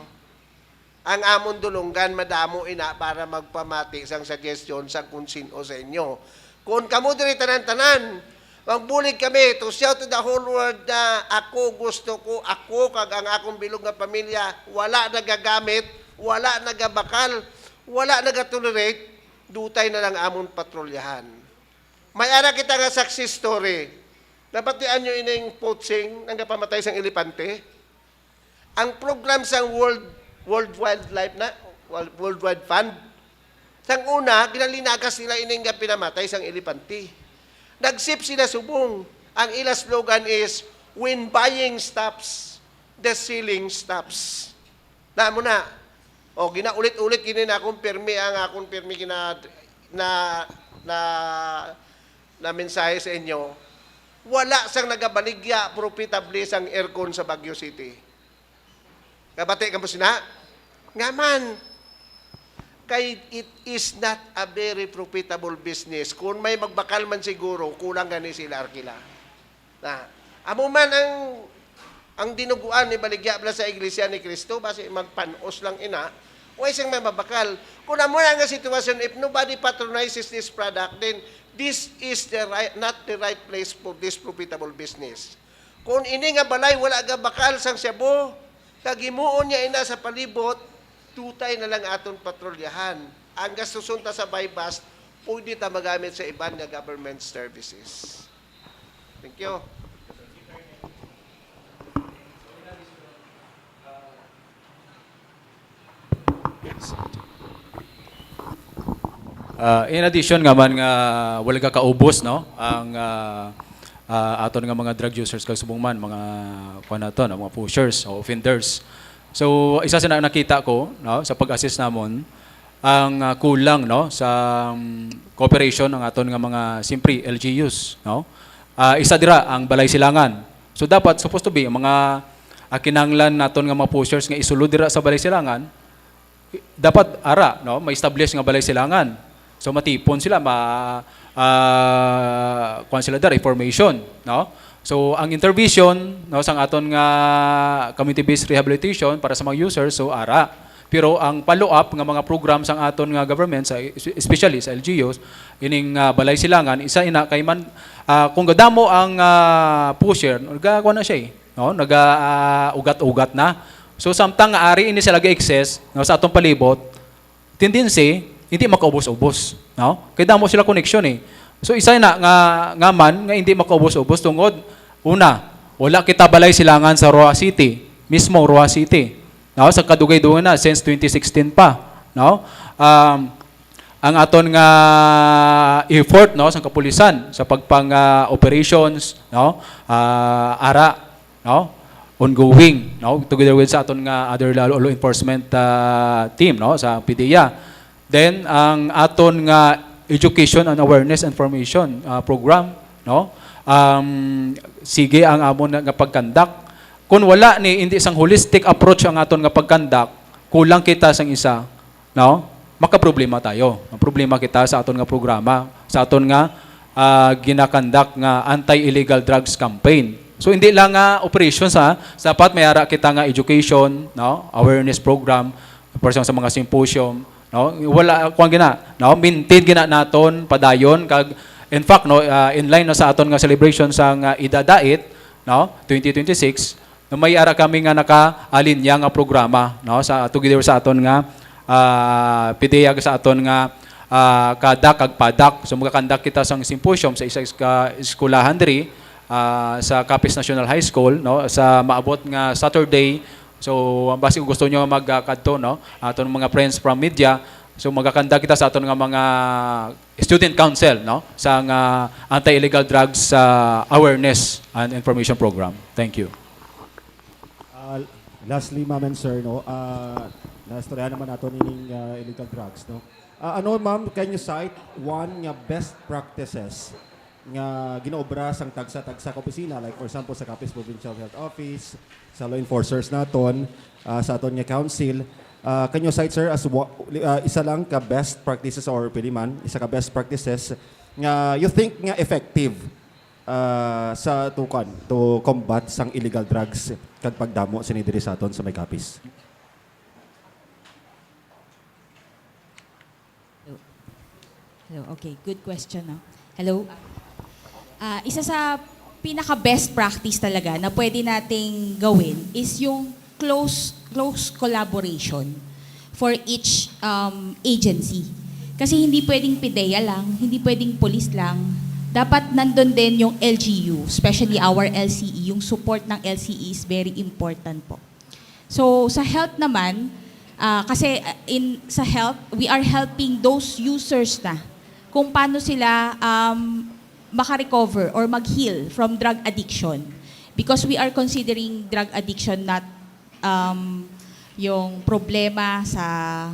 Ang amon dulunggan madamo ina para magpamati sang suggestion sa kung sino sa inyo. Kung kamo diri tanan-tanan, magbulig kami to shout to the whole world na ako gusto ko, ako kag ang akong bilog nga pamilya wala nagagamit, wala nagabakal, wala nagatolerate, dutay na lang amon patrolyahan. May ara kita nga success story. Nabatian nyo ining poaching ang kapamatay sang elepante. Ang program sang World Wide Fund, sang una, ginalinagas nila ining nga pinamatay sang elepante. Nagsip sila subong. Ang ila slogan is, when buying stops, the selling stops. Naamo na. O ginaulit-ulit kini na akong pirmi ang akong pirmi na mensahe sa inyo. Wala sang nagabaligya profitable sang aircon sa Baguio City. Kabati ka mo sina? Ngaman, kay it is not a very profitable business. Kung may magbakal man siguro, kulang gani sila arkila. Na, amo man ang dinuguan ni baligya bala sa Iglesia ni Cristo, basi magpanos lang ina, o isang may mabakal. Kung amo na nga sitwasyon, if nobody patronizes this product, then this is not the right place for this profitable business. Kung ini nga balay, wala ga bakal sang Cebu, kagimuon niya ina sa palibot, tutay na lang aton patrolyahan. Ang gastusunta sa bypass, pwede ta magamit sa iban nga government services. Thank you. In addition nga man nga wala ka kaubos no ang aton nga mga drug users kag subong man mga kuan nato no, mga pushers o offenders. So isa sa nakita ko no sa pag-assist namon ang kulang no sa cooperation ng aton nga mga simpre LGUs no. Isa dira ang Balay Silangan. So dapat supposed to be ang mga kinahanglan naton nga mga pushers nga isulod dira sa Balay Silangan dapat ara no ma-establish nga Balay Silangan. So matipon sila kuan sila dara information no. So ang intervention no sang aton nga community based rehabilitation para sa mga users so ara. Pero ang follow up nga mga programs ang aton nga government sa especially sa LGUs ining Balay Silangan isa ina kay man kung gadamo ang pusher nagakuha na siya no ugat-ugat na. So samtang nga ari ini sila ga-excess no sa atong palibot tendency hindi makaubos-ubos, no? Kaya damo sila connection eh. So isa na nga man nga hindi makaubos-ubos tungod una, wala kita balay silangan sa Roa City, mismo Roa City. No, sa kadugay-dugay na since 2016 pa, no? Ang aton nga effort no sa kapulisan sa pagpang operations, no? Ara, no? Ongoing, no? Together with sa aton nga other law enforcement team, no, sa PDEA. Then ang aton nga education and awareness information program, no? Sige ang amon nga pagkandak. Kung wala ni hindi isang holistic approach ang aton nga pagkandak, kulang kita sang isa, no? Makaproblema tayo. Ang problema kita sa aton nga programa, sa aton nga ginakandak nga anti-illegal drugs campaign. So hindi lang nga operations dapat may ara kita nga education, no? Awareness program, for example, sa mga symposium, no? Wala kuan gina, no? Maintain gina naton padayon kag in fact no in line no, sa aton nga celebration sa idadait, no? 2026, no, may ara kami nga naka-alinya nga programa, no? Sa together sa aton nga PDEA sa aton nga kadak kag padak. So magakandak kita sang symposium sa isa eskwelahan diri sa Capiz National High School, no, sa maabot nga Saturday. So basi kung gusto nyo magkadto, no, aton mga friends from media, so magkakanda kita sa aton nga mga student council, no, sa anti-illegal drugs awareness and information program. Thank you. Lastly, ma'am and sir, no, nastorya naman nato nining illegal drugs, no. Ano, ma'am, can you cite one nga best practices nga ginaobra sang tagsa-tagsa ka opisina, like for example sa Capiz Provincial Health Office, sa law enforcers naton, sa aton nga council. Can you cite, sir, as isa lang ka best practices or pili man, isa ka best practices nga you think nga effective sa tukan to combat sang illegal drugs kag pagdamo sini diri sa aton sa may Capiz? Hello, okay, good question. No? Hello. Isa sa pinaka-best practice talaga na pwede nating gawin is yung close collaboration for each agency. Kasi hindi pwedeng PDEA lang, hindi pwedeng police lang. Dapat nandun din yung LGU, especially our LCE. Yung support ng LCE is very important po. So sa health naman, kasi sa health, we are helping those users na kung paano sila makarecover or mag-heal from drug addiction. Because we are considering drug addiction not yung problema sa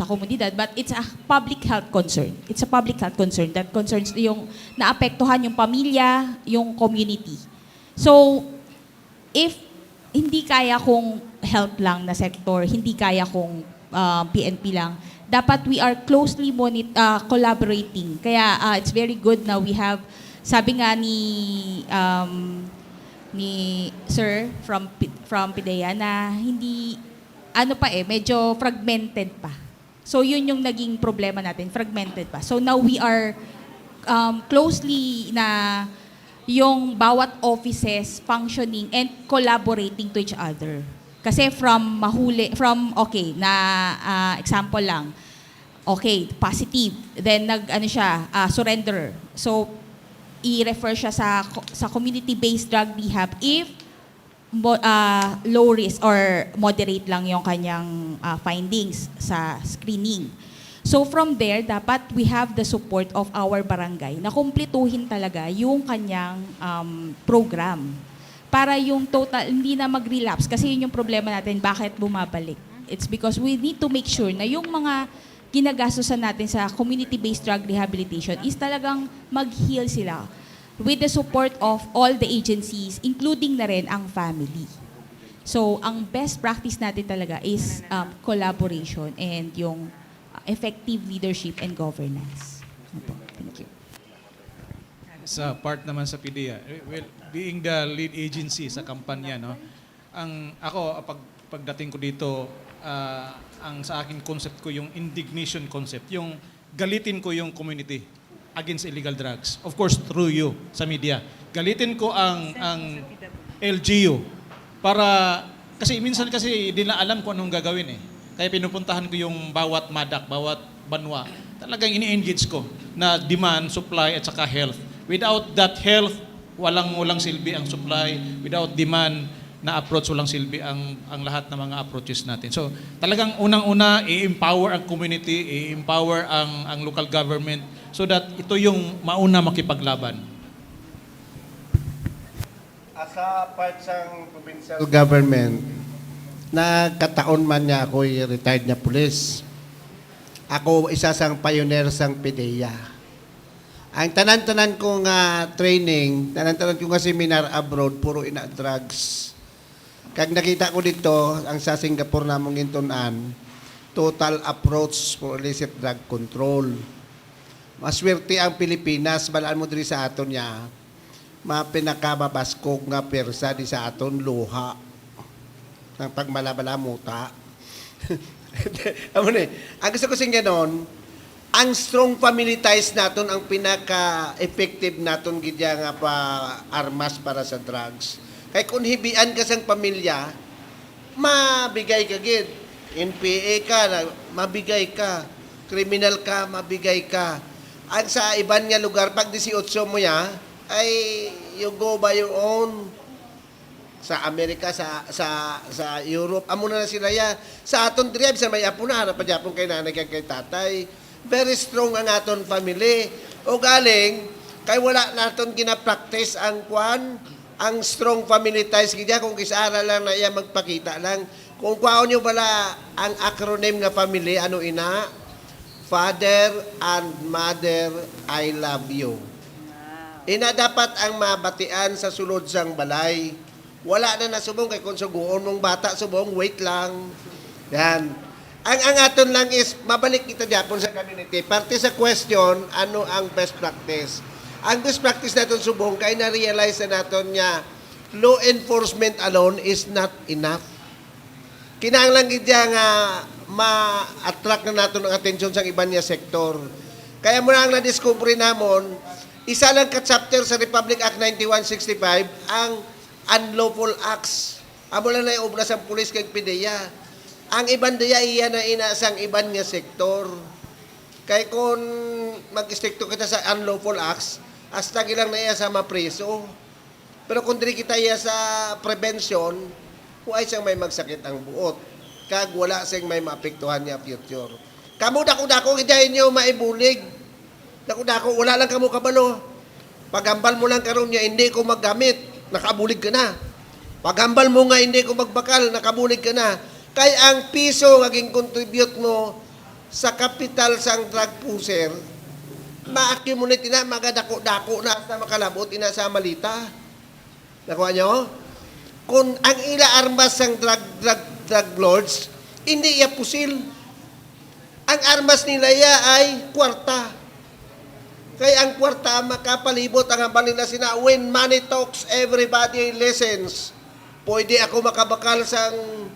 komunidad, but it's a public health concern. It's a public health concern that concerns yung naapektuhan yung pamilya, yung community. So, if hindi kaya kung health lang na sector, hindi kaya kung PNP lang, dapat we are closely collaborating. Kaya it's very good na we have, sabi nga ni Sir from PDEA na hindi, medyo fragmented pa. So yun yung naging problema natin, fragmented pa. So now we are closely na yung bawat offices functioning and collaborating to each other. Kasi example lang, okay, positive, then surrender. So, i-refer siya sa community-based drug rehab if low risk or moderate lang yung kanyang findings sa screening. So from there, dapat we have the support of our barangay na kumpletuhin talaga yung kanyang program para yung total, hindi na mag-relapse. Kasi yun yung problema natin, bakit bumabalik. It's because we need to make sure na yung mga ginagastosan natin sa community-based drug rehabilitation is talagang mag-heal sila with the support of all the agencies, including na rin ang family. So, ang best practice natin talaga is collaboration and yung effective leadership and governance. Thank you. Sa part naman sa PDEA, well, being the lead agency sa kampanya, no, pagdating ko dito, ang sa akin concept ko yung indignation concept, yung galitin ko yung community against illegal drugs. Of course, through you sa media. Galitin ko ang LGU para kasi minsan kasi di na alam kung anong gagawin eh. Kaya pinupuntahan ko yung bawat madak, bawat banwa. Talagang ini-engage ko na demand, supply, at saka health. Without that health, walang silbi ang supply. Without demand na approach, walang silbi ang lahat ng mga approaches natin. So talagang unang-una, i-empower ang community, i-empower ang local government so that ito yung mauna makipaglaban. Asa part sang provincial government, nagkataon man niya ako'y retired na pulis. Ako isa sang pioneer sang PDEA. Ang tanan-tanan ko nga training, tanan-tanan ko nga seminar abroad, puro ina drugs. Kag nakita ko dito, ang sa Singapore namong intunan, total approach for illicit drug control. Maswerte ang Pilipinas, balaan mo diri sa aton niya, mapinakababaskog nga persa di sa aton luha ng pagmalabala muta. Ang gusto ko sing ganon, ang strong family ties naton ang pinaka-effective naton gidya nga pa armas para sa drugs. Kay kung hibian ka sang pamilya, mabigay ka gid. NPA ka, mabigay ka. Criminal ka, mabigay ka. Ang sa iban nga lugar, pag 18 mo ya, ay you go by your own. Sa Amerika, sa Europe, amo na sila ya. Sa aton tribe, sa may apo na, harap pa Japon kay nanay kay tatay. Very strong ang aton family. O galing, kay wala naton gina-practice ang kwan, ang strong family ties kaya kung isara lang na iya magpakita lang. Kung kwaon nyo bala ang acronym nga family, ano ina? Father and Mother, I love you. Ina dapat ang mabatian sa sulod sang balay. Wala na nasubong kay kung suguon mong bata subong, wait lang. Yan. Ang aton lang is, mabalik kita Japon sa community. Parte sa question, ano ang best practice? Ang best practice natin subong, kaya na-realize na natin niya, law enforcement alone is not enough. Kinahanglan gidya nga ma-attract na natin ang atensyon sa iban niya sektor. Kaya muna ang na-discovery namon, isa lang ka-chapter sa Republic Act 9165, ang unlawful acts. Amo lang na iobra sa pulis kag PDEA. Ang iban diya iya na inasang iban nga sektor. Kaya kung mag-istikto kita sa unlawful acts, hasta ilang na iya sa mapreso. Pero kung diri kita iya sa prevention, huwag siyang may magsakit ang buot. Kag wala siyang may maapektuhan niya future. Kamu dako-dako, hindi niyo maibulig. Dako-dako, wala lang kamo kabalo. Pagambal mo lang karon niya, hindi ko maggamit, nakabulig ka na. Pagambal mo nga, hindi ko magbakal, nakabulig ka na. Kaya ang piso naging contribute mo sa kapital sang drug pusher, ma-accumulate na, magadako-dako na sa makalabot, ina sa malita. Nakuha nyo? Kung ang ila armas sang drug lords, hindi iya pusil. Ang armas nila iya ay kwarta. Kaya ang kwarta, makapalibot ang hambal nila sina, when money talks, everybody listens. Pwede ako makabakal sang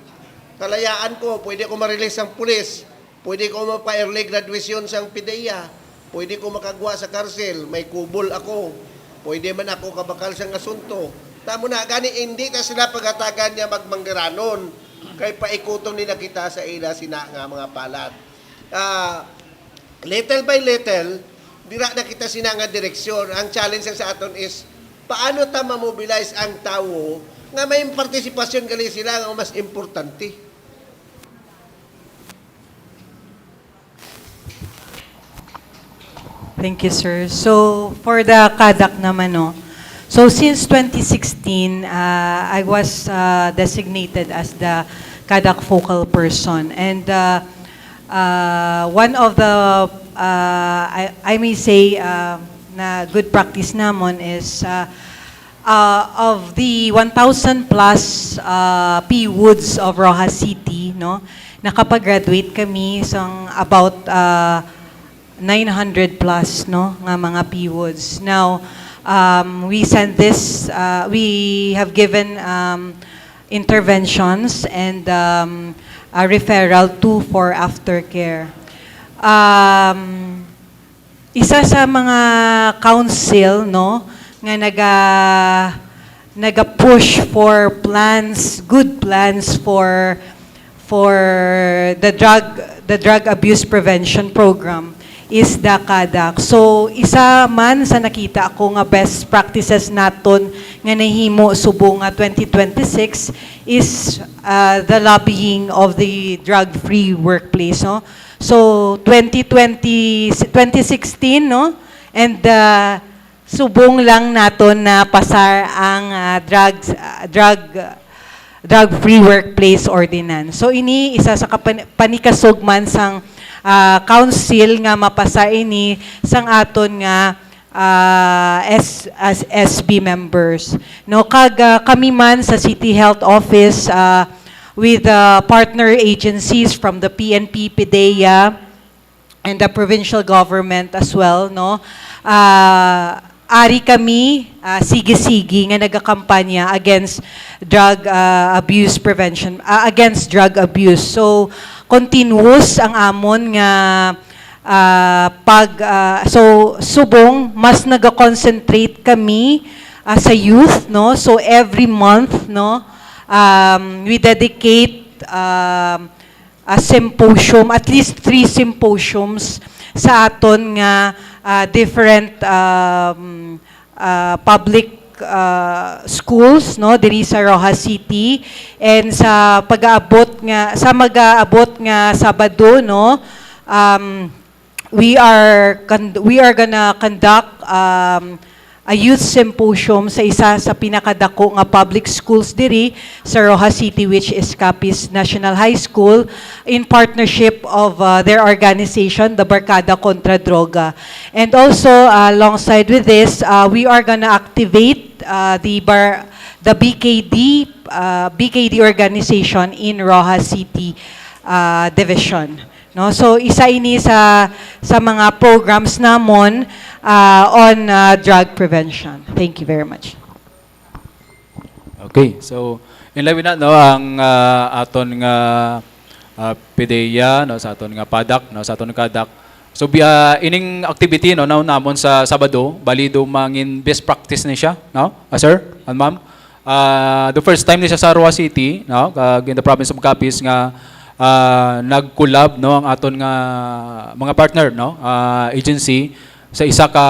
kalayaan ko, pwede ko ma-release ang pulis, pwede ko mapa-early graduation sang PDEA, pwede ko makagwa sa karsel, may kubol ako, pwede man ako kabakal sang asunto. Tamo na, gani hindi na sila pagatagan niya magmanggaranon, kay paikuton nila kita sa ila sina nga mga palat. Little by little, dira na kita sina nga direksyon. Ang challenge sa aton is, paano ta ma-mobilize ang tao nga may partisipasyon gali sila nga mas importante. Thank you, sir. So, for the CADAC naman, no? So, since 2016, I was designated as the CADAC focal person. And one of the, I may say, na good practice namon is, of the 1,000 plus P-Woods of Rojas City, no? Nakapag-graduate kami sa about 900 plus, no, nga mga P-Woods. Now, we send this, we have given interventions and a referral to for aftercare. Isa sa mga council, no, nga naga-push for plans, good plans for for the drug abuse prevention program is the CADAC. So isa man sa nakita ako nga best practices naton nga nahimo subong nga 2026 is the lobbying of the drug-free workplace, no? So 2016, no? And subong lang naton na pasar ang drug-free workplace ordinance. So ini isa sa panikasugman sang council nga mapasa ini sang aton nga as SB members. No, kag kami man sa City Health Office with partner agencies from the PNP, PIDEA, and the provincial government as well, no? Ari kami sige-sige nga nagakampanya against drug abuse prevention, against drug abuse. So continuous ang amon nga so subong mas naga-concentrate kami sa youth, no? So every month, no, we dedicate a symposium, at least 3 symposiums sa aton nga different public schools, no, diri sa Rojas City, and sa pag-aabot nga sa mag-aabot nga Sabado, no, we are gonna conduct a youth symposium sa isa sa pinakadako nga public schools diri sa Rojas City, which is Capiz National High School, in partnership of their organization, the Barkada Contra Droga. And also, alongside with this, we are gonna activate the BKD organization in Rojas City division. No, so isa ini sa mga programs namon on drug prevention. Thank you very much. Okay, so in line with that, no, ang aton nga PIDEA, no, sa aton nga PADAC, no, sa aton nga CADAC. So ining activity, no, namon sa Sabado, balido mangin best practice ni siya, no, sir and ma'am. The first time ni siya sa Roa City, no, in the province of Capiz nga nag-collab, no, ang aton nga mga partner, no, agency sa isa ka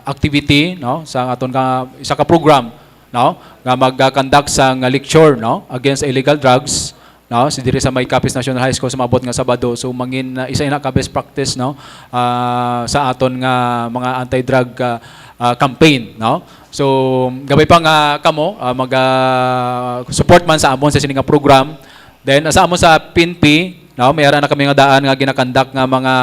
activity, no, sa aton nga isa ka program, no, nga mag-conduct sang lecture, no, against illegal drugs, no, si diri sa may Capiz National High School sa mabot nga Sabado. So mangin isa ina ka best practice, no, sa aton nga mga anti-drug campaign, no. So gabay pa nga kamo mag support man sa amon sa sini nga program. Then sa amon sa PNP, no, mayara na kami nga daan nga ginakandak nga mga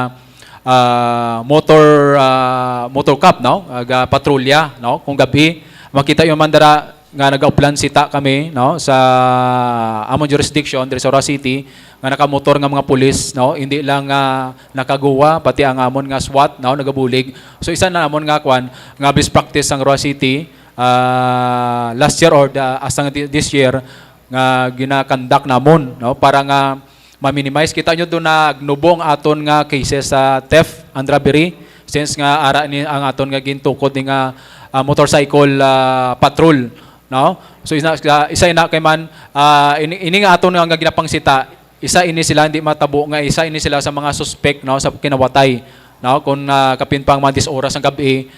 motor cup, no, patrolya, no, kung gabi makita yung mandara nga nagauplan sita kami, no, sa amon jurisdiction diri sa Roa City nga nakamotor nga mga pulis, no, hindi lang nakaguwa pati ang amon nga SWAT, no, nagabulig. So isa na amon nga kwan nga best practice ang Roa City last year or asang this year nga ginakandak namon, no, para nga ma-minimize. Kita nyo doon na gnubong aton nga cases sa theft and robbery since nga ara ni ang aton nga gintukod ni nga motorcycle patrol, no. So isa ina kay man ini nga aton nga ginapangsita, isa ini sila hindi matabo nga isa ini sila sa mga suspect, no, sa kinawatay, no, kung kapinpang mga 10 oras ang gabi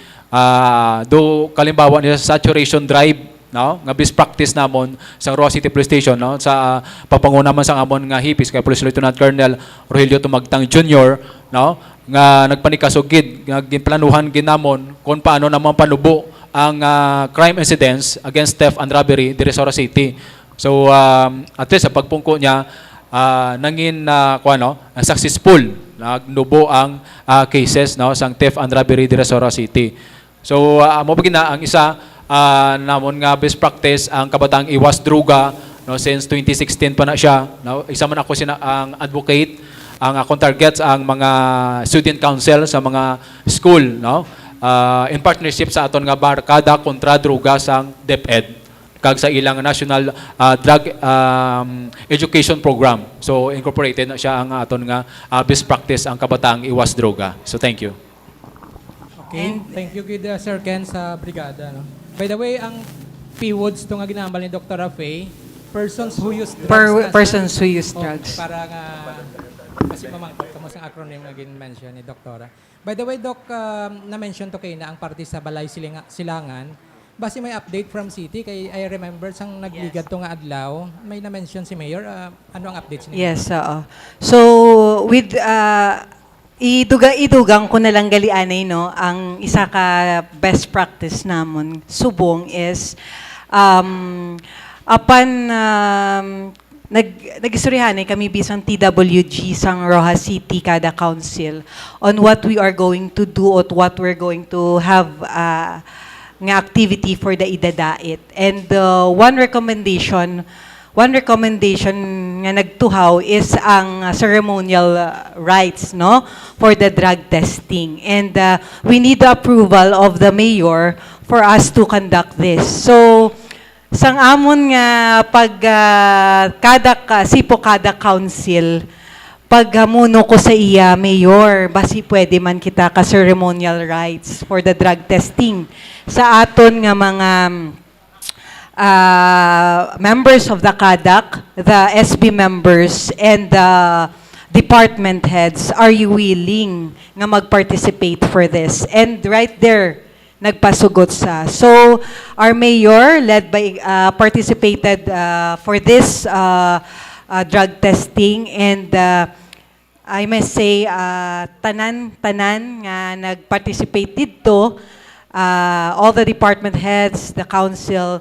do kalimbawa nila sa saturation drive, no, nga best practice namon sa Roa City Police Station, no, sa papanguna man sa amon nga hipis kay Police Lieutenant Colonel Rogelio Tumagtang Jr., no, nga nagpanikasugid nga ginplanuhan ginamon kung paano naman panubo ang crime incidents against theft and robbery diri sa Roa City. So at least sa pagpungko niya nangin successful, nagnubo ang cases, no, sang theft and robbery diri sa Roa City. So mo na ang isa namon nga best practice ang kabataang iwas droga, no, since 2016 pa na siya, no. Isa man ako ang advocate, ang akong targets ang mga student council sa mga school, no, in partnership sa aton nga Barkada Kontra Droga sang DepEd kag sa ilang national drug education program. So incorporated na siya ang aton nga best practice ang kabataang iwas droga. So thank you. Okay, thank you good Sir Ken sa brigada, no. By the way, ang PWODs to nga ginambal ni Dr. Rafael, Persons who use drugs. Persons who use drugs. Para nga, kasi mamangkot ka mo sa acronym na gin-mention ni Doktora. By the way, Doc, na-mention to kayo na ang party sa Balay Silangan. Basi may update from City, kay I remember sang nagligad to nga adlaw, may na-mention si Mayor. Ano ang update niya? Yes, oo. So, with, idugang ko na lang galianay, no, ang isa ka best practice namon, subong is, upon nag-istoryahan kami bisang TWG sang Rojas City kada council on what we are going to do or what we're going to have nga activity for the idadait. And one recommendation nga nagtuhaw is ang ceremonial rites, no, for the drug testing. And we need the approval of the mayor for us to conduct this. So sang amon nga pag kada council paghamuno ko sa iya mayor basi pwede man kita ka ceremonial rites for the drug testing sa aton nga mga members of the CADAC, the SB members and the department heads. Are you willing nga mag-participate for this? And right there nagpasugot sa. So, our mayor, led by, participated for this drug testing, and I must say, tanan nga nag-participate dito, all the department heads, the council,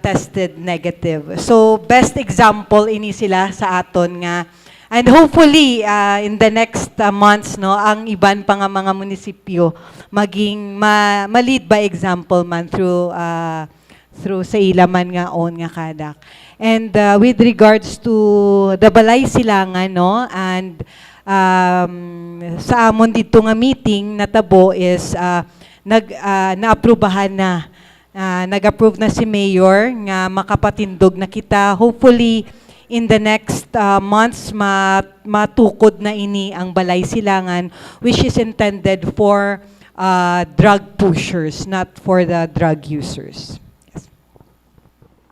tested negative. So, best example ini sila sa aton nga. And hopefully, in the next months, no, ang iban pa nga mga munisipyo maging ma-lead by example man through sa ilaman nga own nga CADAC. And with regards to the Balay Silangan, no, and sa amon dito nga meeting natabo is naaprubahan na. Nag-approve na si Mayor nga makapatindog na kita. Hopefully, in the next months, matukod na ini ang Balay Silangan, which is intended for drug pushers, not for the drug users. Yes.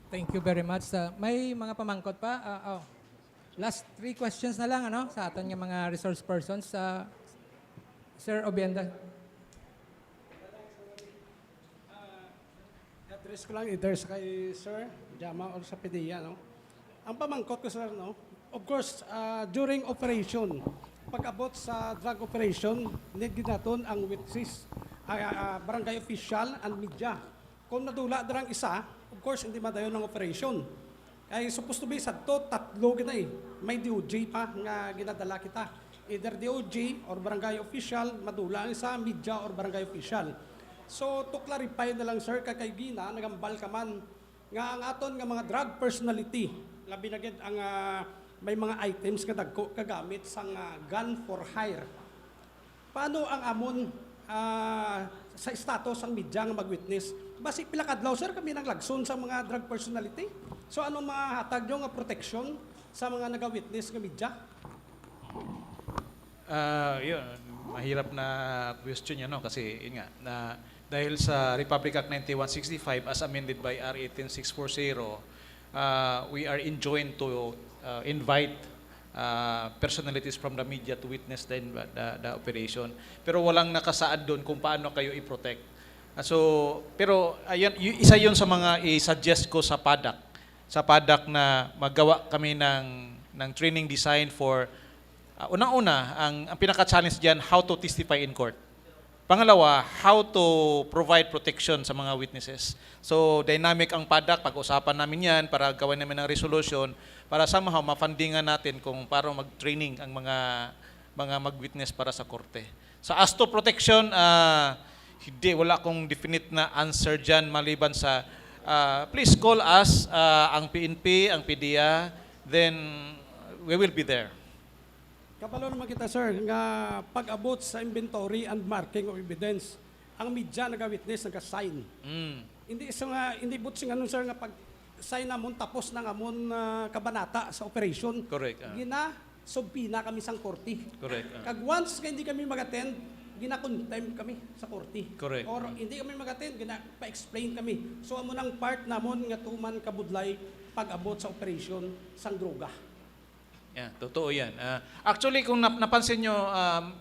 Thank you very much. May mga pamangkot pa? Last 3 questions na lang sa aton nga mga resource persons. Sir Obienda. Address ko lang either sa kay Sir Jama or sa PDEA, no? Ang pamangkot ko, sir, no? Of course, during operation, pag-abot sa drug operation, need natin ang witnesses, barangay official and media. Kung nadula darang isa, of course, hindi madayon ng operation. Kaya supposed to be sa tatlo gina eh. May DOJ pa nga ginadala kita. Either DOJ or barangay official, madula ang isa, media or barangay official. So, to clarify na lang, sir, kakay Gina, nagambal ka man, nga ang aton nga mga drug personality, labi na gid ang may mga items nga dagko kagamit sang gun for hire. Paano ang amon sa status ang media nga mag-witness? Basi pila kadlaw, sir, kami nang lagson sa mga drug personality. So anong mga hatag nyo nga protection sa mga naga-witness nga media? Yun, mahirap na question yun, no? Kasi yun nga, dahil sa Republic Act 9165 as amended by R 18640, we are enjoined to invite personalities from the media to witness the operation. Pero walang nakasaad doon kung paano kayo i-protect. Pero ayan, isa yun sa mga i-suggest ko sa PADAC. Sa PADAC na maggawa kami ng training design for, unang-una, ang pinaka-challenge dyan, how to testify in court. Pangalawa, how to provide protection sa mga witnesses. So, dynamic ang PADAC, pag-usapan namin yan para gawin namin ng resolution para somehow ma-fundingan natin kung paano mag-training ang mga mag-witness para sa korte. Sa as to protection, wala akong definite na answer dyan maliban sa please call us, ang PNP, ang PDEA, then we will be there. Kabalo naman kita, sir, nga pag-abot sa inventory and marking of evidence, ang media naga-witness, naga-sign. Hindi but sing ano, sir, nga pag-sign namon tapos na amon kabanata sa operation. Correct. Subpina kami sang korte. Correct. Kag once ka hindi kami mag-attend, gina-contempt kami sa korte. Correct. Or hindi kami mag-attend, gina-pa-explain kami. So amo nang part namon nga tuman kabudlay pag-abot sa operation sang droga. Yeah, totoo yan. Actually, kung napansin nyo,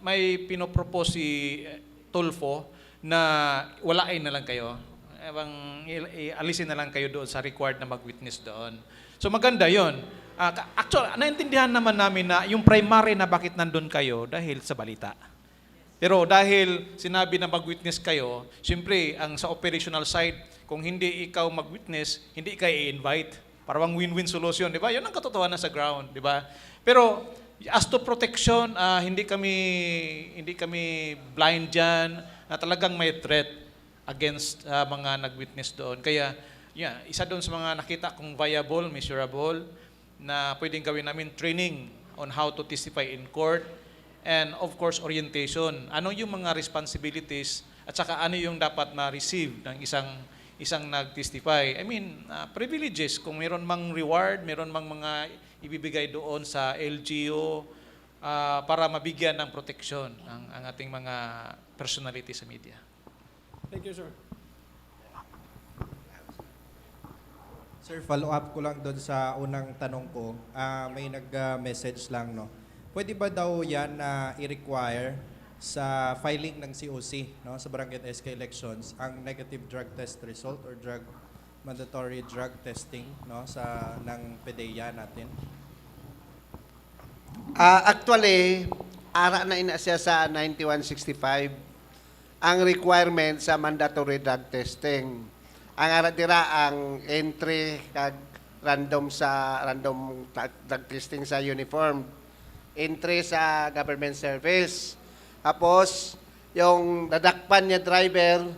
may pinopropose si Tulfo na walain na lang kayo. Alisin na lang kayo doon sa required na mag-witness doon. So maganda yon. Actually, naintindihan naman namin na yung primary na bakit nandun kayo dahil sa balita. Pero dahil sinabi na mag-witness kayo, siyempre, ang sa operational side, kung hindi ikaw mag-witness, hindi ka i-invite. Parang win-win solution, di ba? Yun ang katotohanan sa ground, di ba? Pero as to protection, hindi kami blind dyan na talagang may threat against mga nag-witness doon. Kaya, isa doon sa mga nakita kong viable, measurable, na pwedeng gawin namin training on how to testify in court, and of course, orientation. Ano yung mga responsibilities at saka ano yung dapat ma-receive ng isang nag-testify. I mean, privileges. Kung meron mang reward, meron mang mga ibibigay doon sa LGU para mabigyan ng protection ang ating mga personality sa media. Thank you, sir. Sir, follow up ko lang doon sa unang tanong ko. May nag-message lang, no? Pwede ba daw yan na i-require sa filing ng COC, no, sa Barangay SK elections, ang negative drug test result or mandatory drug testing, no, ng PDEA natin? Actually, ara na ina siya sa 9165 ang requirement sa mandatory drug testing. Ang ara dira ang entry kag random drug testing sa uniform, entry sa government service. Tapos yung nadakpan niya driver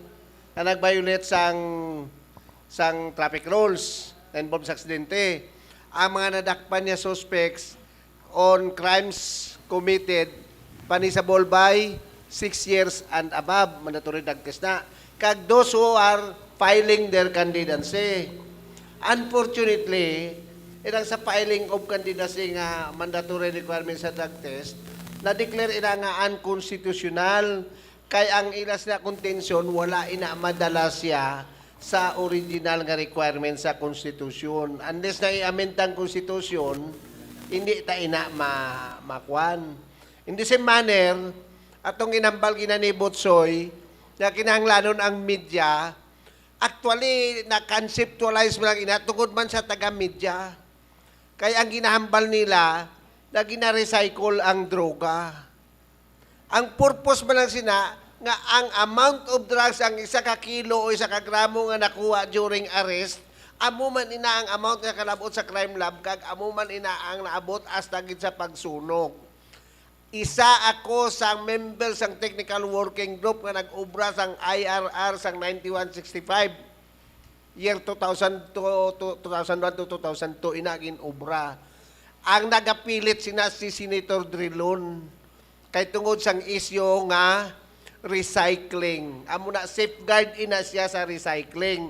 na nag-violate sang traffic rules na involved sa aksidente. Ang mga nadakpan niya suspects on crimes committed punishable by 6 years and above, mandatory drug test na. Kag those who are filing their candidacy. Unfortunately, ilang sa filing of candidacy nga mandatory requirement sa drug test, na-declare ina nga unconstitutional, kay ang ilas na contention wala ina madala siya sa original nga requirement sa Constitution. Unless na i-amend ang Constitution, hindi ta ina makuan. In the same manner, atong inambal ni Butsoy, na kinahanglanon ang media, actually, na-conceptualize mo lang ina, tungkol man sa taga-media. Kaya ang ginahambal nila, na gina-recycle ang droga. Ang purpose mo lang sina, nga ang amount of drugs, ang 1 kilo o 1 gramo nga nakuha during arrest, amo man ina ang amount nga kalabot sa crime lab, kag amo man ina ang naabot hasta gid sa pagsunog. Isa ako sa member sang technical working group nga nag-ubra sang IRR sang 9165. Year 2001 to 2002 inagin ubra. Ang nagapilit sina si Senator Drilon kay tungod sang isyo nga recycling. Amo na safeguard ina siya sa recycling.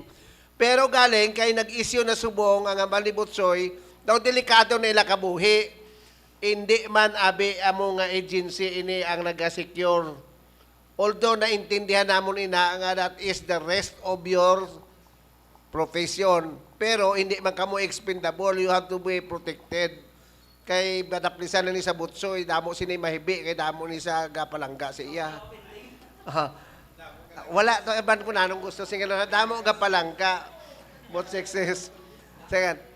Pero galing kay nag-isyo na subong ang Malibotsoy, daw delikado na ila kabuhi. Hindi man abi amo nga agency ini ang naga-secure. Although naintindihan namon ina nga that is the rest of your profession. Pero hindi man kamo expendable, you have to be protected. Kay badaplisan na ni sa Butsoy, damo sinay mahibi, kay damo ni sa gapalangga sa iya. Wala, to iban ko na nung gusto singa damo gapalangga. But success.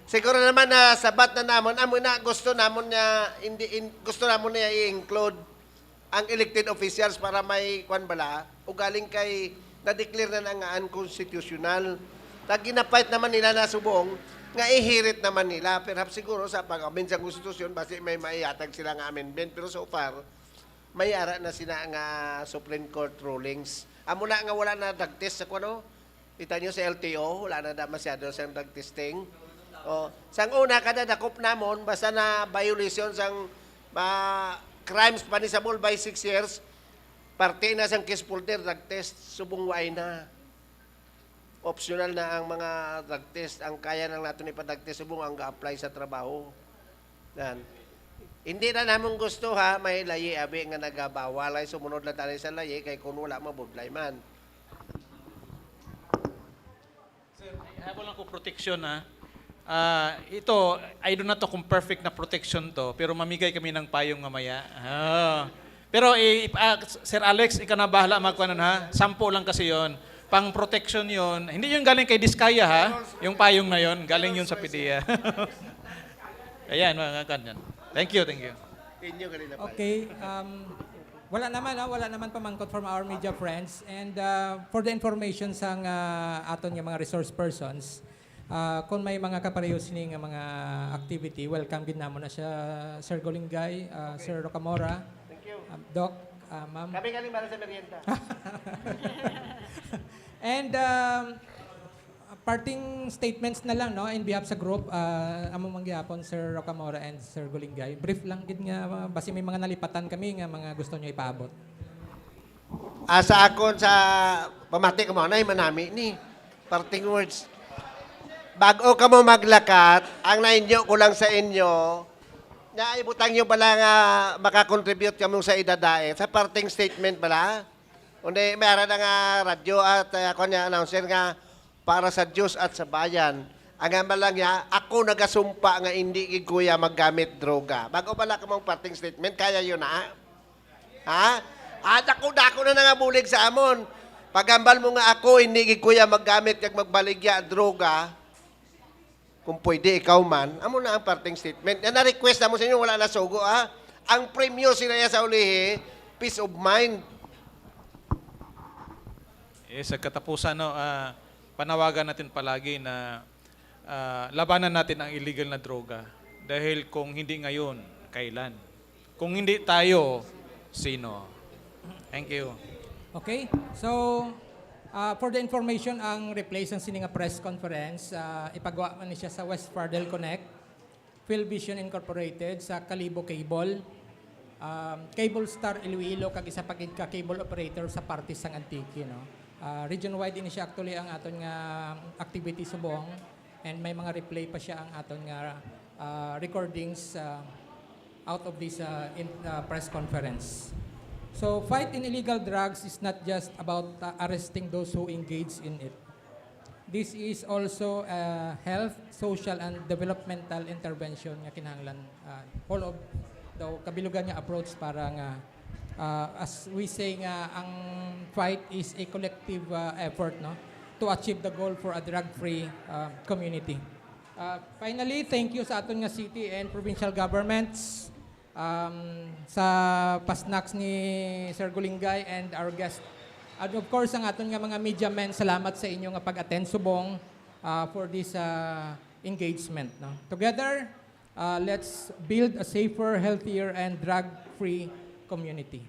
Siguro naman na sabat na namon, amo na gusto namon niya gusto namon niya i-include ang elected officials para may kwan bala o galing kay na-declare na nga unconstitutional. Ginapait naman nila na subong nga ihirit naman nila. Perhaps siguro sa pag-amend sa konstitusyon, basi may maiatag sila nga amendment. Pero so far, may ara na sila nga Supreme Court rulings. Amo na nga wala na drug test sa kuno. Kita nyo sa LTO, wala na masyado sa drug testing. O, sang una, kada dakop namon, basta na violation sang crimes punishable by 6 years, parte na sang case folder, drug test, subong way na. Optional na ang mga drug test. Ang kaya lang natin ipa-drug test, subong ang ga-apply sa trabaho. Yan. Hindi na namang gusto ha, may layi abi nga nagabawal ay sumunod na tayo sa layi kay kung wala mabudlay man. Sir, habol lang ko protection ha. ito, I don't know to kung perfect na protection to, pero mamigay kami ng payong mamaya. Pero Sir Alex, ikaw na bahala magkuha nun, ha? 10 lang kasi yon. Pang protection yon. Hindi yung galing kay Diskaya, ha? Yung payong na yon, galing yun sa PDEA. Ayan, mga kanyan. Thank you, thank you. Inyo kanina pa. Okay. Wala naman pamangkot from our media friends. And for the information sa aton nga mga resource persons, kung may mga kapareho sini nga mga activity, welcome gid namo na siya, Sir Golingay, Sir Rocamora, Doc, Ma'am. Kami galing para sa merienda. And parting statements na lang, no, in behalf sa group, amo mangyapon Sir Rocamora and Sir Golingay. Brief lang gid nga basi may mga nalipatan kami nga mga gusto nyo ipaabot. Asa akon sa pamati ko mo na manami ni parting words. Bago ka mo maglakat, ang nainyo ko lang sa inyo, na ibutang nyo bala nga makakontribute kamo sa idadae. Sa parting statement bala, undi mayroon na nga radyo at ako niya announcer nga para sa Diyos at sa bayan. Ang lang niya, ako nagasumpa nga hindi kuya maggamit droga. Bago pala ka mong parting statement, kaya yun na. Ha? At ako na nangabulig sa amon. Pagambal mo nga ako, hindi kuya maggamit kag magbaligya droga, kung pwede ikaw man, amo na ang parting statement. Yan na-request na mo sa inyo, wala na sugo, ha? Ang premyo sinaya sa ulihi, peace of mind. Sa katapusan, no, panawagan natin palagi na labanan natin ang illegal na droga. Dahil kung hindi ngayon, kailan? Kung hindi tayo, sino? Thank you. Okay? So, for the information, ang replace ng sininga press conference, ipagawa man siya sa West Fardel Connect, Philvision Incorporated, sa Kalibo Cable, Cable Star Iloilo, kag isa pagid ka cable operator sa parties sang Antique, no? Region-wide din siya actually ang aton nga activity subong, and may mga replay pa siya ang aton nga recordings out of this press conference. So, fight in illegal drugs is not just about arresting those who engage in it. This is also a health, social, and developmental intervention nga kinahanglan all of the kabilugan nga approach para nga as we say nga ang fight is a collective effort, no, to achieve the goal for a drug-free community. Finally, thank you sa aton nga city and provincial governments, sa pasnaks ni Sir Golingay and our guest. And of course, ang aton nga mga media men, salamat sa inyo nga pag-attend subong for this engagement. No? Together, let's build a safer, healthier, and drug-free community.